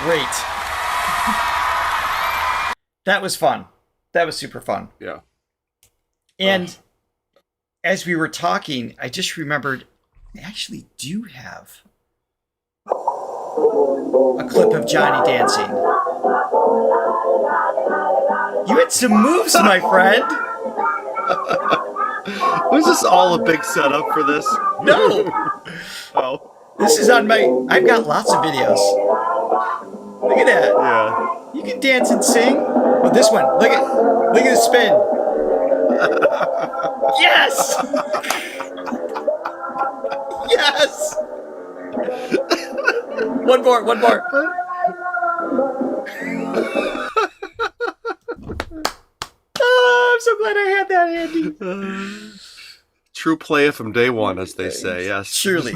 B: Great. That was fun. That was super fun.
C: Yeah.
B: And as we were talking, I just remembered I actually do have a clip of Johnny dancing. You had some moves, my friend.
C: Was this all a big setup for this?
B: No.
C: Oh.
B: This is on my... I've got lots of videos. Look at that.
C: Yeah.
B: You can dance and sing. Oh, this one. Look at the spin. Yes! Yes! One more. Oh, I'm so glad I had that handy.
C: True play from day one, as they say. Yes.
B: Truly.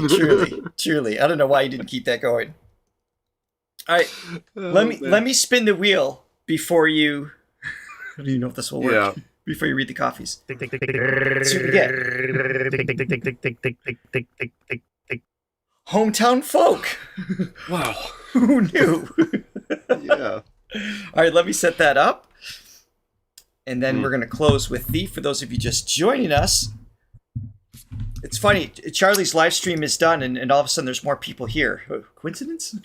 B: I don't know why you didn't keep that going. All right, let me spin the wheel before you. I don't even know if this will work.
C: Yeah.
B: Before you read the coffees. See what we get. Hometown folk.
C: Wow.
B: Who knew?
C: Yeah.
B: All right, let me set that up. And then we're going to close with Thief. For those of you just joining us, it's funny. Charlie's live stream is done, and all of a sudden there's more people here. Coincidence?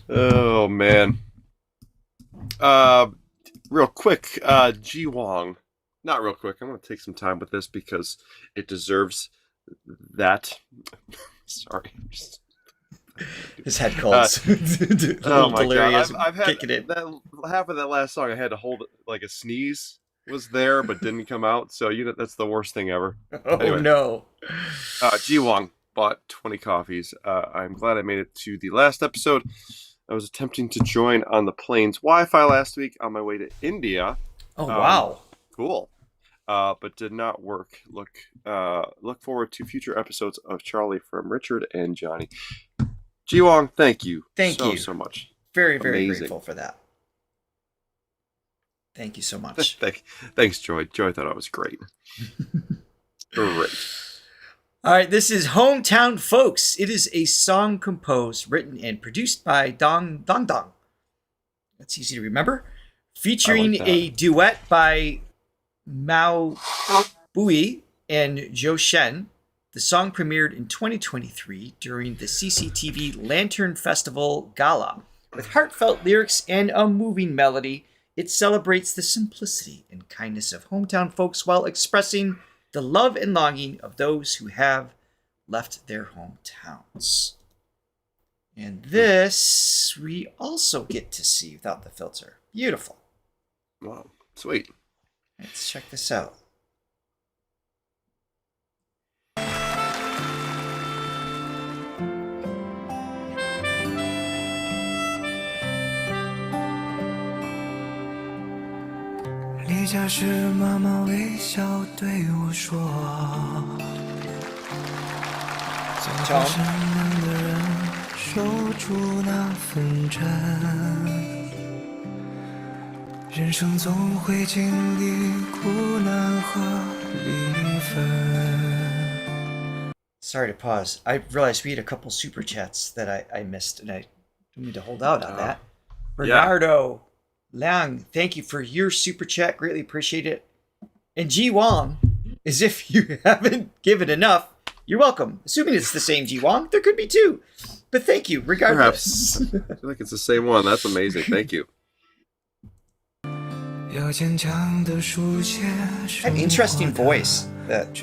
C: Oh, man. Real quick, Ji Wong. Not real quick. I'm going to take some time with this because it deserves that. Sorry.
B: His head colds.
C: Oh my god! I've had
B: kicking it.
C: half of that last song. I had to hold it like a sneeze was there, but didn't come out. So that's the worst thing ever.
B: Oh anyway. No!
C: Ji Wong bought 20 coffees. I'm glad I made it to the last episode. I was attempting to join on the plane's Wi-Fi last week on my way to India.
B: Oh wow!
C: Cool. But did not work. Look forward to future episodes of Charlie from Richard and Johnny. Jiwang, thank you.
B: Thank you
C: so much.
B: Very, very
C: Amazing.
B: grateful for that. Thank you so much.
C: Thanks, Joy. Joy thought I was great. Great.
B: All right, this is Hometown Folks. It is a song composed, written, and produced by Dong Dong Dong. That's easy to remember. Featuring a duet by Mao Bui and Zhou Shen. The song premiered in 2023 during the CCTV Lantern Festival Gala. With heartfelt lyrics and a moving melody, it celebrates the simplicity and kindness of hometown folks while expressing the love and longing of those who have left their hometowns. And this we also get to see without the filter. Beautiful.
C: Wow. Sweet.
B: Let's check this out.
D: 离家时，妈妈微笑对我说：“做个善良的人，守住那份真。人生总会经历苦难和离分。”
B: Sorry to pause. I realized we had a couple super chats that I missed, and I don't need to hold out on that. Bernardo Liang, thank you for your super chat. Greatly appreciate it. And Ji Wong, as if you haven't given enough, you're welcome. Assuming it's the same Ji Wong, there could be two. But thank you, regardless.
C: Perhaps. I feel like it's the same one. That's amazing. Thank you.
B: An interesting voice. That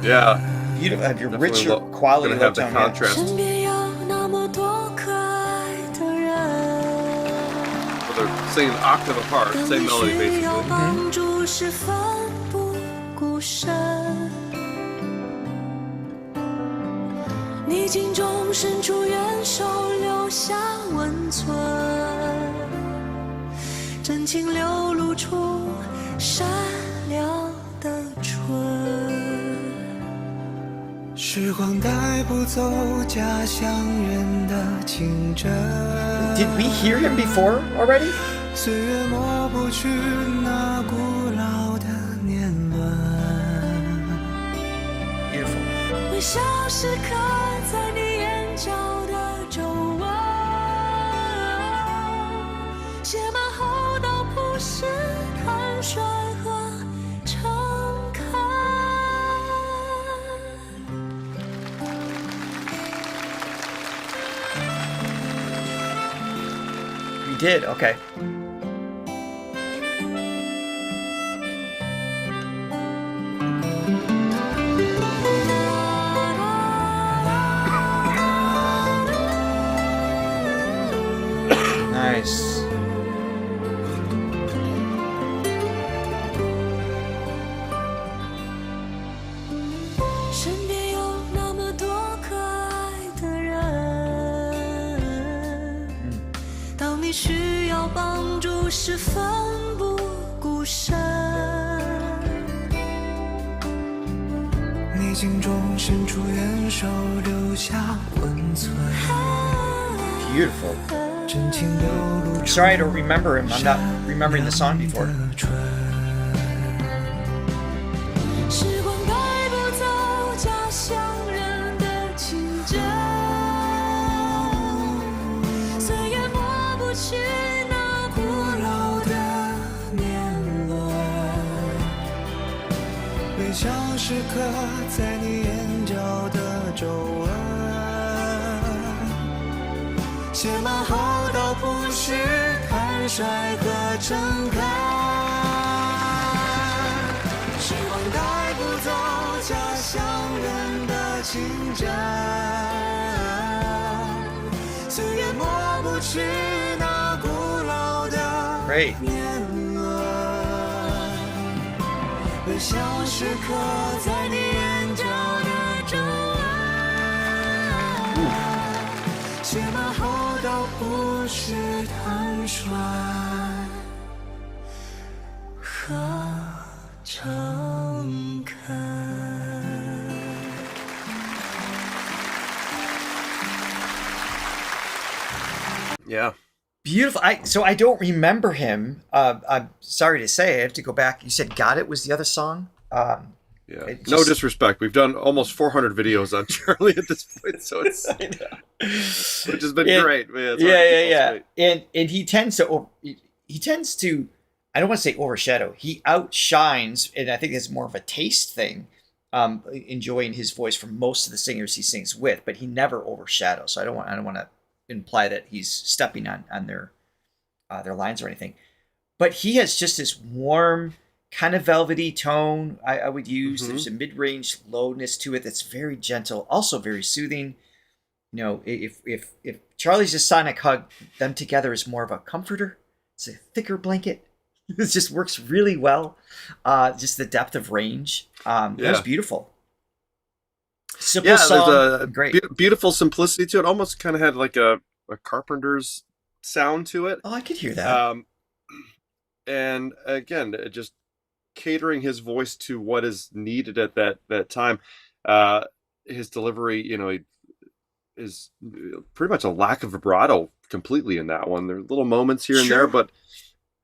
C: Yeah.
B: you have your
C: Definitely
B: richer quality
C: gonna have the
B: low tone.
C: contrast.
E: 身边有那么多可爱的人，
C: But they're singing an octave apart,
E: 当
C: same
E: 你
C: melody
E: 需要
C: basically.
E: 帮助时奋不顾身。你尽忠伸出援手，留下温存，真情流露出善良的唇。
D: 时光带不走家乡人的情真。
B: Did we hear him before already?
D: 岁月抹不去那古老的年轮。
B: Beautiful.
E: 微笑时刻在你眼角的皱纹，写满厚道朴实、坦率和诚恳。
B: We did, okay. Nice.
E: 身边有那么多可爱的人，当你需要帮助时奋不顾身。
D: 你尽忠伸出援手，留下温存。
B: Beautiful.
D: 真情流露出
B: Sorry I don't remember him. I'm not remembering the song before.
E: 时光带不走家乡人的情真，岁月抹不去那古老的年轮。
D: 微笑时刻在你眼角的皱纹，写满厚道朴实、坦率和诚恳。时光带不走家乡人的情真，岁月抹不去那古老的
B: Great.
D: 年轮。微笑时刻在你眼角的皱纹，写满厚道朴实、坦率和诚恳。
C: Yeah.
B: Beautiful. So I don't remember him. I'm sorry to say. I have to go back. You said "Got It" was the other song.
C: Yeah. No disrespect. We've done almost 400 videos on Charlie at this point, so it's which has been great. Man,
B: And he tends to I don't want to say overshadow. He outshines, and I think it's more of a taste thing. Enjoying his voice from most of the singers he sings with, but he never overshadows. So I don't want to imply that he's stepping on their lines or anything. But he has just this warm, kind of velvety tone I would use. There's a mid-range lowness to it that's very gentle, also very soothing. You know, if Charlie's a sonic hug, them together is more of a comforter. It's a thicker blanket. It just works really well. Just the depth of range. That was beautiful. Simple song,
C: there's a
B: great.
C: Beautiful simplicity to it. Almost kind of had like a Carpenter's sound to it.
B: Oh, I could hear that.
C: And again, just catering his voice to what is needed at that time. His delivery, you know, is pretty much a lack of vibrato completely in that one. There are little moments here and there, but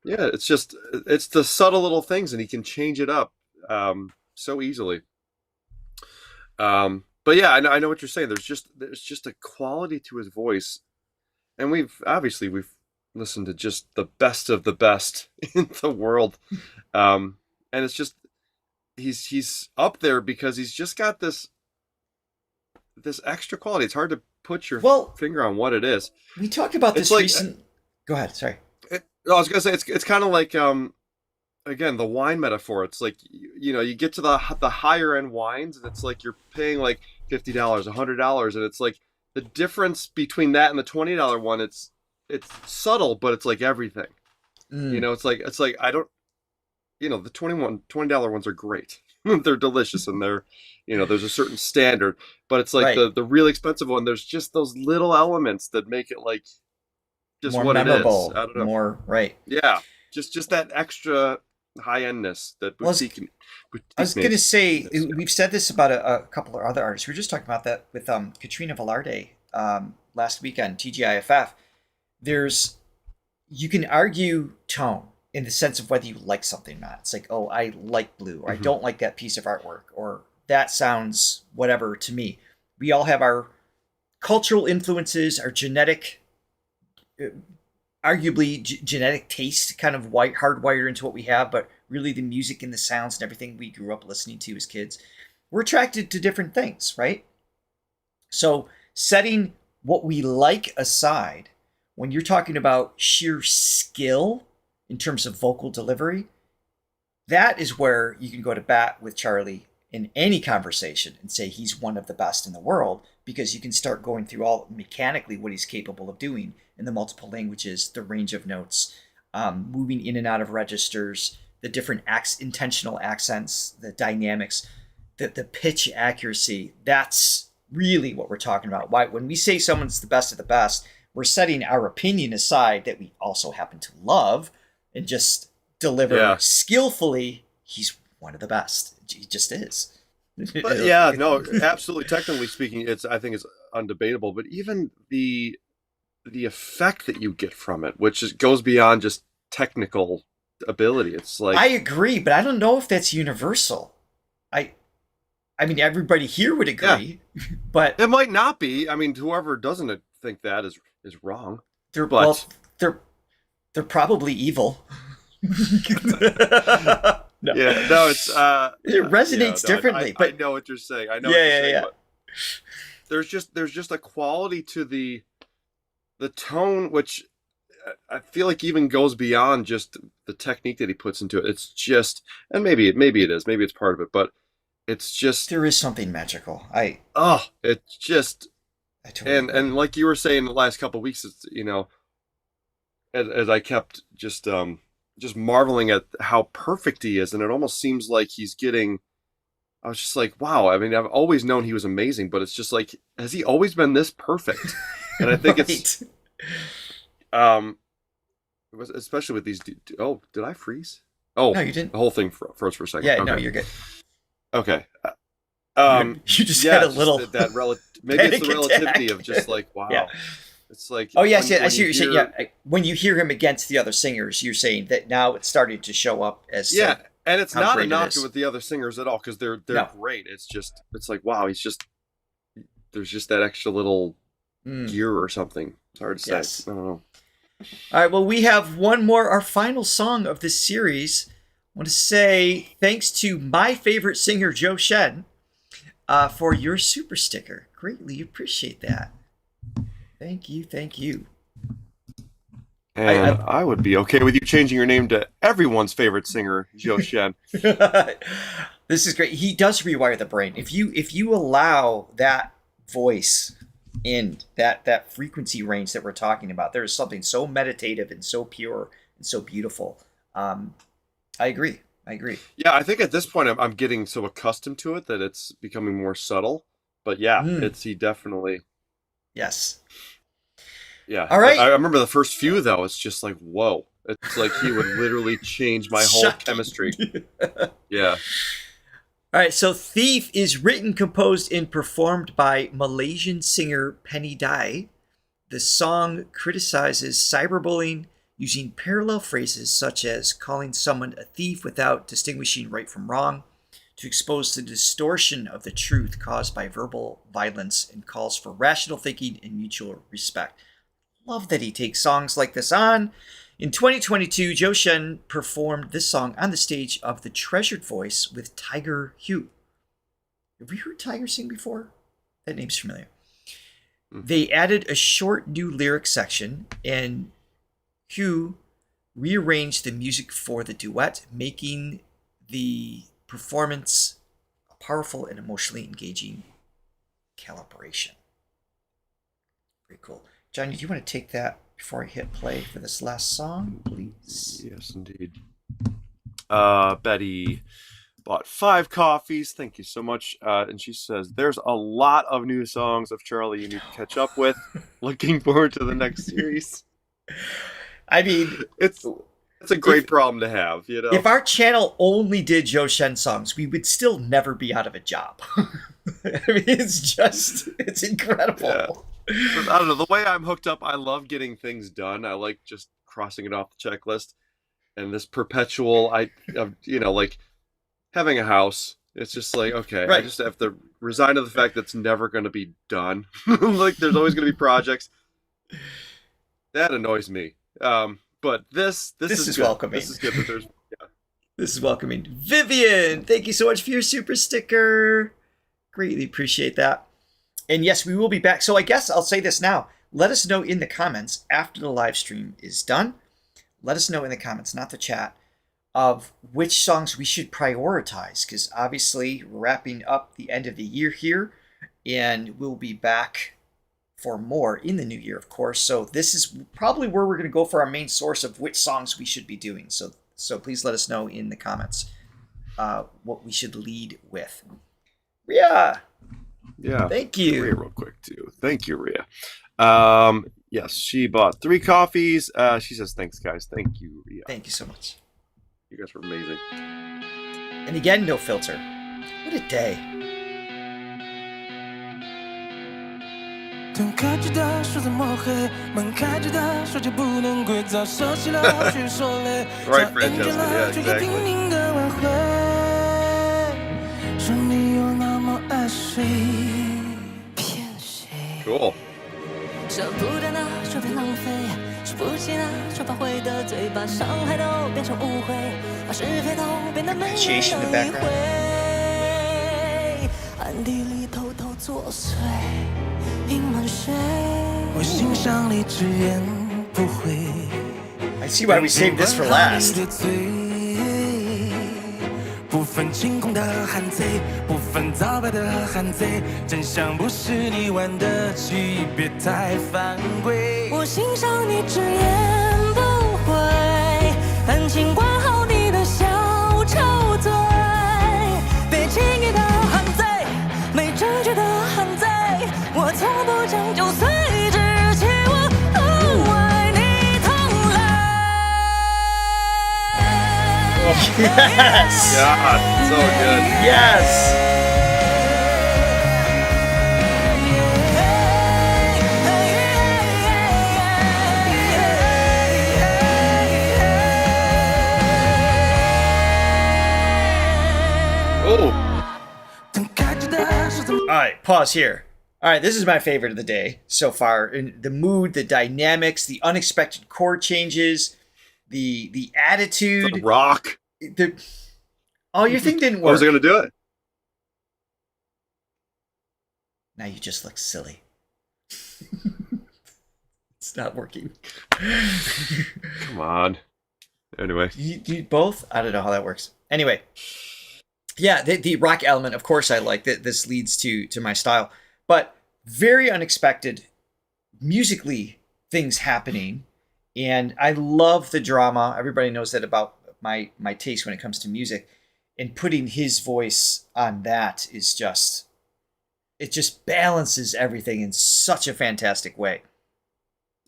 C: yeah, it's the subtle little things, and he can change it up so easily. But yeah, I know what you're saying. There's just a quality to his voice, and we've listened to just the best of the best in the world, and it's just he's up there because he's just got this extra quality. It's hard to put your finger on what it is.
B: We talked about this recent. Go ahead. Sorry.
C: I was gonna say it's kind of like again, the wine metaphor. It's like you know, you get to the higher end wines, and it's like you're paying like $50, $100, and it's like the difference between that and the $20 one. It's subtle, but it's like everything. You know, it's like I don't. You know, the $20 ones are great. They're delicious, and they're, you know, there's a certain standard. But it's like the really expensive one. There's just those little elements that make it like just
B: more
C: what
B: memorable,
C: it is. I don't know.
B: More right.
C: Yeah, just that extra high endness that boutique.
B: I was going to say, we've said this about a couple of other artists. We were just talking about that with Katrina Velarde last week on TGIFF. You can argue tone in the sense of whether you like something or not. It's like, oh, I like blue, or I don't like that piece of artwork, or that sounds whatever to me. We all have our cultural influences, our genetic, arguably genetic taste kind of hardwired into what we have, but really the music and the sounds and everything we grew up listening to as kids, we're attracted to different things, right? So setting what we like aside, when you're talking about sheer skill in terms of vocal delivery, that is where you can go to bat with Charlie in any conversation and say he's one of the best in the world, because you can start going through all mechanically what he's capable of doing in the multiple languages, the range of notes, moving in and out of registers, the different intentional accents, the dynamics, the pitch accuracy. That's really what we're talking about. Why, when we say someone's the best of the best, we're setting our opinion aside that we also happen to love and just deliver skillfully. He's one of the best. He just is.
C: But yeah, no, absolutely. Technically speaking, I think it's undebatable. But even the effect that you get from it, which goes beyond just technical ability, it's like,
B: I agree, but I don't know if that's universal. I mean, everybody here would agree, but
C: it might not be. I mean, whoever doesn't think that is wrong.
B: They're probably evil. No.
C: Yeah, no, it's
B: it resonates differently. But
C: I know what you're saying. I know. What you're saying, but there's just a quality to the tone, which I feel like even goes beyond just the technique that he puts into it. It's just, and maybe it is, maybe it's part of it, but it's just,
B: there is something magical.
C: It's just, and like you were saying the last couple of weeks, it's, you know, as I kept just marveling at how perfect he is, and it almost seems like he's getting. I was just like, wow. I mean, I've always known he was amazing, but it's just like, has he always been this perfect? And I think it's, especially with these. Oh, did I freeze? Oh,
B: no, you didn't.
C: The whole thing froze for a second.
B: Yeah,
C: okay.
B: No, you're good.
C: Okay.
B: You just had a little.
C: Maybe it's the relativity of just like, wow. It's like
B: Oh yes,
C: when
B: I see what
C: you
B: you're saying. Yeah, when you hear him against the other singers, you're saying that now it's starting to show up as
C: yeah, and it's
B: how
C: not a
B: great it
C: knock
B: is.
C: with the other singers at all because they're
B: No.
C: great. It's like wow, there's just that extra little gear or something. It's hard to say.
B: Yes.
C: I don't know.
B: All right, well, we have one more, our final song of this series. I want to say thanks to my favorite singer, Zhou Shen, for your super sticker. Greatly appreciate that. Thank you, thank you.
C: And I would be okay with you changing your name to everyone's favorite singer, Zhou Shen.
B: This is great. He does rewire the brain. If you allow that voice in that frequency range that we're talking about, there is something so meditative and so pure and so beautiful. I agree.
C: Yeah, I think at this point I'm getting so accustomed to it that it's becoming more subtle. But yeah, he definitely.
B: Yes.
C: Yeah.
B: All right.
C: I remember the first few though. It's just like whoa. It's like he would literally change my whole chemistry. Yeah.
B: All right. So "Thief" is written, composed, and performed by Malaysian singer Penny Dai. The song criticizes cyberbullying using parallel phrases such as calling someone a thief without distinguishing right from wrong, to expose the distortion of the truth caused by verbal violence, and calls for rational thinking and mutual respect. Love that he takes songs like this on. In 2022, Zhou Shen performed this song on the stage of The Treasured Voice with Tiger Hugh. Have you heard Tiger sing before? That name's familiar. They added a short new lyric section, and Hugh rearranged the music for the duet, making the performance a powerful and emotionally engaging calibration. Very cool. John, do you want to take that before I hit play for this last song, please?
C: Yes, indeed. Betty bought 5 coffees. Thank you so much. And she says, there's a lot of new songs of Charlie you need to catch up with. Looking forward to the next series.
B: I mean,
C: it's a great problem to have, you know.
B: If our channel only did Zhou Shen songs, we would still never be out of a job. I mean, it's incredible.
C: Yeah. But I don't know. The way I'm hooked up, I love getting things done. I like just crossing it off the checklist. And this perpetual, like having a house, it's just like, okay,
B: right.
C: I just have to resign to the fact that it's never going to be done. Like, there's always going to be projects. That annoys me. But this is good.
B: Welcoming.
C: This is good. That
B: This is welcoming. Vivian, thank you so much for your super sticker. Greatly appreciate that. And yes, we will be back. So I guess I'll say this now. Let us know in the comments after the live stream is done. Let us know in the comments, not the chat, of which songs we should prioritize. Because obviously we're wrapping up the end of the year here. And we'll be back for more in the new year, of course. So this is probably where we're going to go for our main source of which songs we should be doing. So please let us know in the comments what we should lead with. Rhea!
C: Yeah.
B: Thank you.
C: Rhea real quick, too. Thank you, Rhea. Yes, she bought 3 coffees. She says, thanks, guys. Thank you, Rhea.
B: Thank you so much.
C: You guys were amazing.
B: And again, no filter. What a day.
D: 灯开着的说怎么黑，门开着的说就不能归，早收起了却说累，早厌倦了却也拼命的挽回。说你有那么爱谁，骗谁？
C: Cool.
E: 舍不得呢，说别浪费；说不起呢，说怕会得罪，把伤害都变成误会，把是非都变得没人能理会。暗地里偷偷作祟，隐瞒谁？
D: 我欣赏理智言不讳。
B: I see why we saved this for last.
D: 不分青红的汉贼，不分皂白的汉贼，真相不是你玩得起，别太犯规。
E: 我欣赏你直言不讳，但请管好你的小丑嘴，别轻易的喊贼，没证据的喊贼，我从不讲究随之起舞，为你淌泪。
B: Yes!
C: God, so good.
B: Yes! right, pause here. All right, this is my favorite of the day so far. In the mood, the dynamics, the unexpected chord changes, the attitude.
C: The rock.
B: Oh, your thing didn't
C: I
B: work.
C: was going to do it.
B: Now you just look silly. It's not working.
C: Come on. Anyway.
B: You both? I don't know how that works. Anyway. Yeah, the rock element, of course I like that. This leads to my style. But very unexpected musically things happening. And I love the drama. Everybody knows that about my taste when it comes to music. And putting his voice on that is just... It just balances everything in such a fantastic way.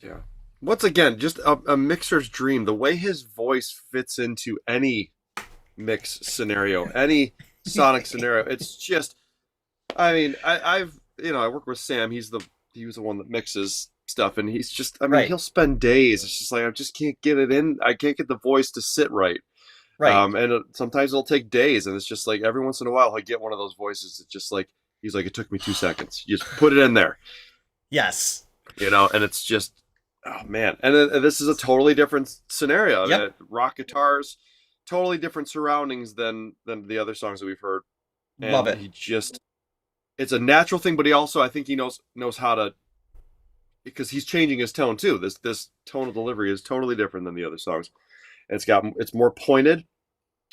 C: Yeah. Once again, just a mixer's dream. The way his voice fits into any mix scenario, any sonic scenario. It's just, I mean, I work with Sam. He was the one that mixes stuff, and he's just, I mean,
B: Right.
C: he'll spend days. It's just like, I just can't get it in. I can't get the voice to sit right.
B: Right.
C: Sometimes it'll take days, and it's just like every once in a while I get one of those voices. It's just like, he's like, it took me 2 seconds. You just put it in there,
B: Yes.
C: and it's just, oh man. And this is a totally different scenario.
B: Yep.
C: I mean, rock guitars, totally different surroundings than the other songs that we've heard. And
B: Love it.
C: He just, it's a natural thing, but he also, I think he knows how to, because he's changing his tone too. This tone of delivery is totally different than the other songs. And it's more pointed.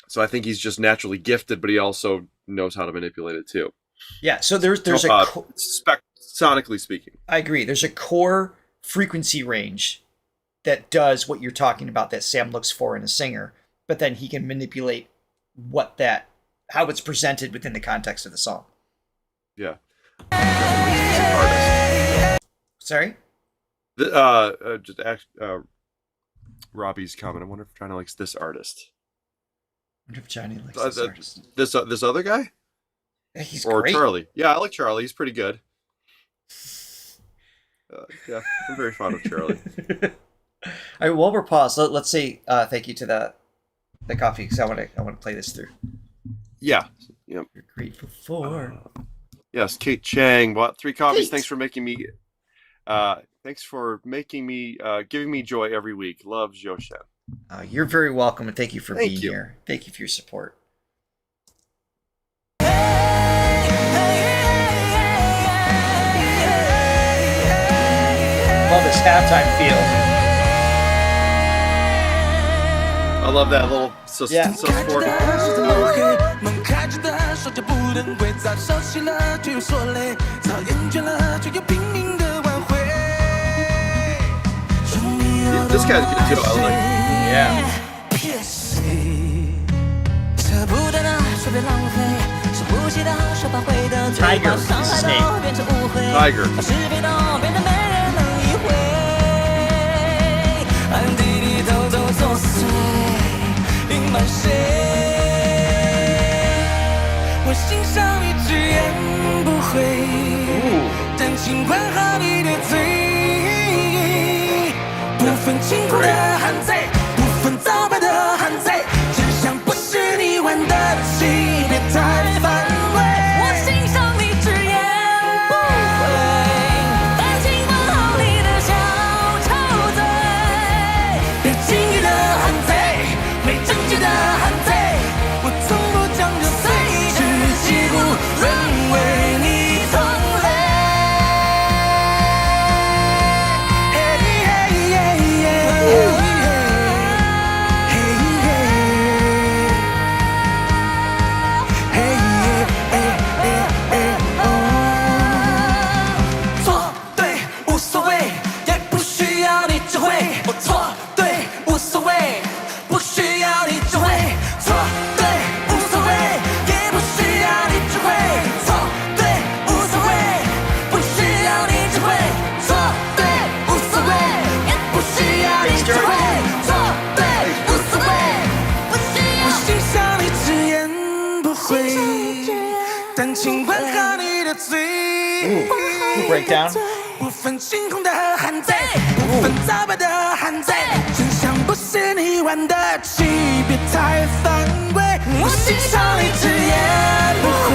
C: So I think he's just naturally gifted, but he also knows how to manipulate it too.
B: Yeah, so there's
C: sonically speaking.
B: I agree. There's a core frequency range that does what you're talking about that Sam looks for in a singer, but then he can manipulate how it's presented within the context of the song.
C: Yeah.
B: Sorry?
C: Robbie's comment. I wonder if Johnny likes this artist.
B: I wonder if Johnny likes this artist.
C: This other guy?
B: Yeah, he's
C: Or
B: great.
C: Charlie. Yeah, I like Charlie. He's pretty good. Yeah, I'm very fond of Charlie.
B: All right, while we're paused, let's say thank you to the coffee, because I want to play this through.
C: Yeah. Yep.
B: You're grateful for.
C: Yes, Kate Chang bought 3 coffees.
B: Kate.
C: Thanks for making me giving me joy every week. Love, Zhou Shen.
B: You're very welcome, and thank you for
C: Thank
B: being
C: you.
B: here. Thank you for your support. Love this halftime feel.
C: I love that little
B: Yeah.
C: support.
G: 门开着的手就不能回，早熟悉了却又说累，早厌倦了却又拼命的挽回。
C: This guy's good too. I like.
B: Yeah.
G: 骗谁？舍不得的说别浪费，舍不起的说把会的嘴，
B: Tiger
G: 把伤害
B: snake
G: 都变成误会，
C: Tiger
G: 把是非都变得没人能理会，暗地里偷偷作祟，隐瞒谁？ 我欣赏你直言不讳，但请管好你的嘴。不分青红的汉贼，不分皂白的汉贼，真相不是你玩的戏，别太反胃。我欣赏你直言不讳，但请管好你的小丑嘴。别轻易的汉贼，没证据的汉贼，我从不讲究随时几乎沦为你同类。嘿嘿耶耶，嘿耶，嘿耶哦。错对无所谓，也不需要你指挥。我错对无所谓，不需要你指挥。错对无所谓，也不需要你指挥。错对无所谓，不需要你指挥。错对无所谓，也不需要你指挥。错对无所谓，不需要。我欣赏你直言不讳，但请管好你的嘴。
B: Breakdown.
G: 不分青红的汉贼，不分皂白的汉贼，真相不是你玩的戏，别太反胃。我欣赏你直言不讳，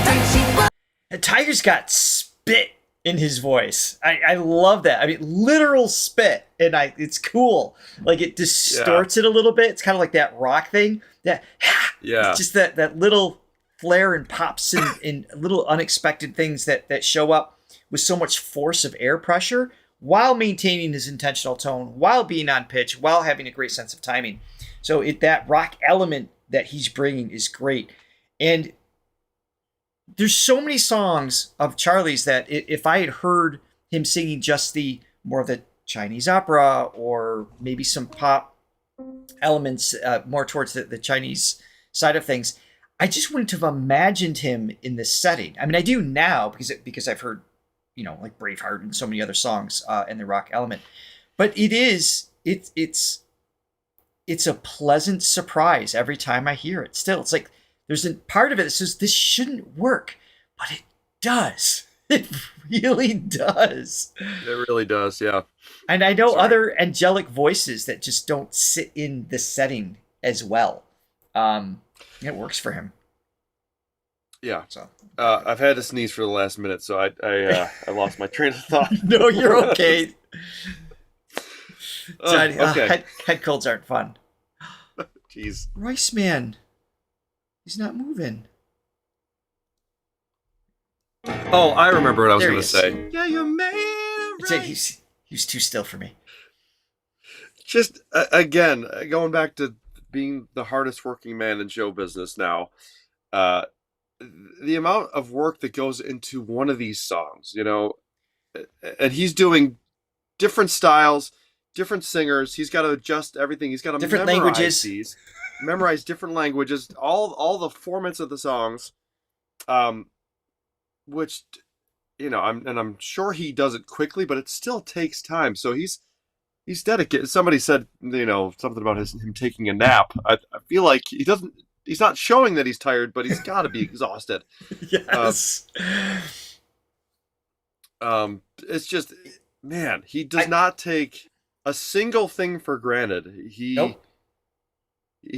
G: 但请管。
B: Tiger's got spit in his voice. I love that. I mean, literal spit, and it's cool. Like it distorts it a little bit. It's kind of like that rock thing. It's just that little flare and pops in little unexpected things that show up with so much force of air pressure while maintaining his intentional tone, while being on pitch, while having a great sense of timing. So that rock element that he's bringing is great. And there's so many songs of Charlie's that if I had heard him singing just more of the Chinese opera or maybe some pop elements more towards the Chinese side of things, I just wouldn't have imagined him in this setting. I mean, I do now because I've heard, like Braveheart and so many other songs and the rock element. But it's a pleasant surprise every time I hear it. Still, it's like there's a part of it that says this shouldn't work, but it does. It really does.
C: It really does, yeah.
B: And I know other angelic voices that just don't sit in the setting as well. It works for him.
C: Yeah.
B: So
C: I've had to sneeze for the last minute, so I lost my train of thought.
B: No, you're okay.
C: Okay.
B: Head colds aren't fun.
C: Jeez.
B: Rice Man. He's not moving.
C: Oh, I remember what I was
B: There
C: going
B: he
C: to
B: is.
C: say. Yeah, you made it right.
B: He's too still for me.
C: Just, again, going back to being the hardest working man in show business now, the amount of work that goes into one of these songs, and he's doing different styles, different singers. He's got to adjust everything. He's got to
B: Different
C: memorize
B: languages.
C: these, memorize different languages, all the formats of the songs, which, I'm sure he does it quickly, but it still takes time. So he's dedicated. Somebody said, something about him taking a nap. I feel like he's not showing that he's tired, but he's got to be exhausted.
B: Yes.
C: It's just, man, he does not take a single thing for granted. He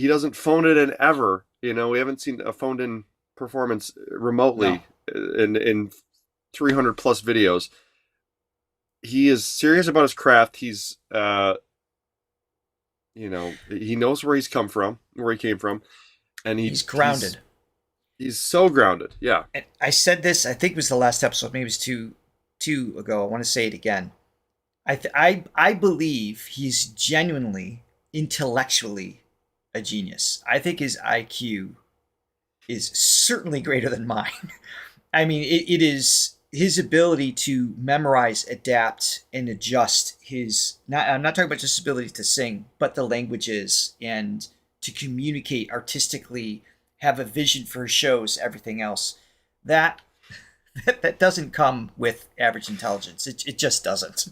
C: doesn't phone it in ever. We haven't seen a phoned in performance remotely in 300 plus videos. He is serious about his craft. He's, he knows where he came from, and he's grounded. He's so grounded. Yeah.
B: And I said this, I think it was the last episode, maybe it was two ago. I want to say it again. I believe he's genuinely intellectually a genius. I think his IQ is certainly greater than mine. I mean, it is his ability to memorize, adapt, and adjust I'm not talking about just his ability to sing, but the languages and to communicate artistically, have a vision for his shows, everything else. That doesn't come with average intelligence. It just doesn't.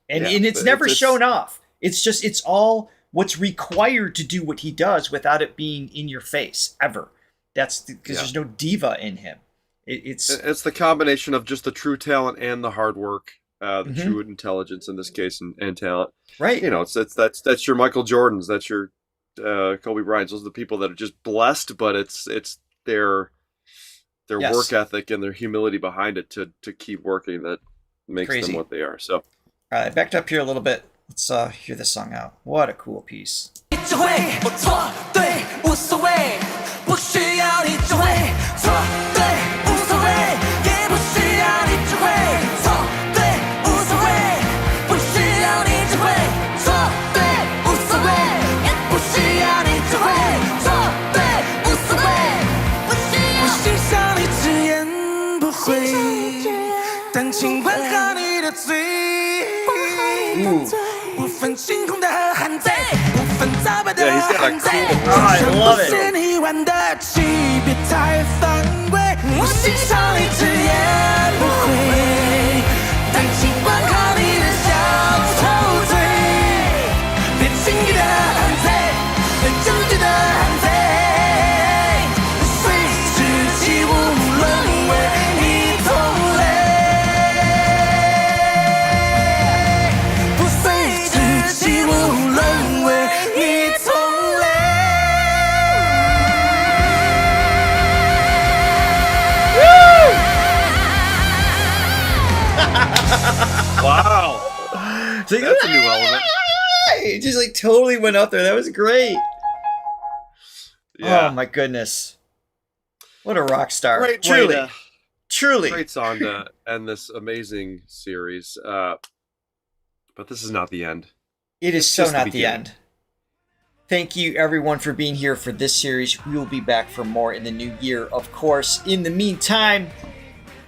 B: And it's never shown off. It's all what's required to do what he does without it being in your face ever. That's because there's no diva in him. It's
C: the combination of just the true talent and the hard work, the true intelligence in this case, and talent.
B: Right.
C: That's your Michael Jordans. That's your Kobe Bryant's. Those are the people that are just blessed, but it's their work ethic and their humility behind it to keep working that makes them what they are. So,
B: all right, backed up here a little bit. Let's hear this song out. What a cool piece.
G: 就会，我错对无所谓，不需要你就会错对无所谓，也不需要你就会错对无所谓，不需要你就会错对无所谓，也不需要你就会错对无所谓，不欣赏你直言不讳，但请管好你的嘴。不分青红的汉贼，不分皂白的汉贼，不是你玩的气，别太犯规。我欣赏你直言不讳，但请管好你的小臭嘴，别轻易的汉贼，别正直的汉贼，随时起舞沦为你同类。
B: It's like,
C: That's a new element.
B: It just like totally went out there. That was great.
C: Yeah.
B: Oh my goodness. What a rock star.
C: Great way
B: Truly.
C: to-
B: Truly.
C: Great song to end this amazing series. But this is not the end.
B: It is
C: It's
B: so
C: just the
B: not the
C: beginning.
B: end. Thank you everyone for being here for this series. We will be back for more in the new year, of course. In the meantime,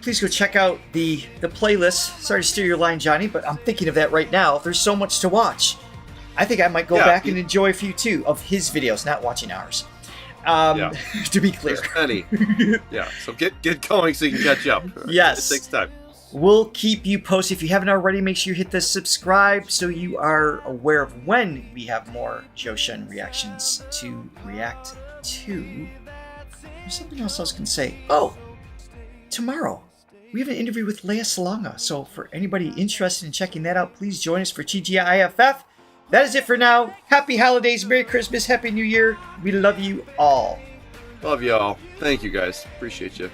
B: please go check out the playlist. Sorry to steer your line, Johnny, but I'm thinking of that right now. There's so much to watch. I think I might go
C: Yeah,
B: back and enjoy a few too of his videos, not watching ours.
C: Yeah.
B: To be clear.
C: There's plenty. Yeah. So get going so you can catch up.
B: Yes.
C: It takes time.
B: We'll keep you posted. If you haven't already, make sure you hit the subscribe so you are aware of when we have more Zhou Shen reactions to react to. There's something else I was going to say. Oh, tomorrow we have an interview with Leia Salonga. So for anybody interested in checking that out, please join us for TGIFF. That is it for now. Happy holidays, Merry Christmas, Happy New Year. We love you all.
C: Love y'all. Thank you guys. Appreciate you.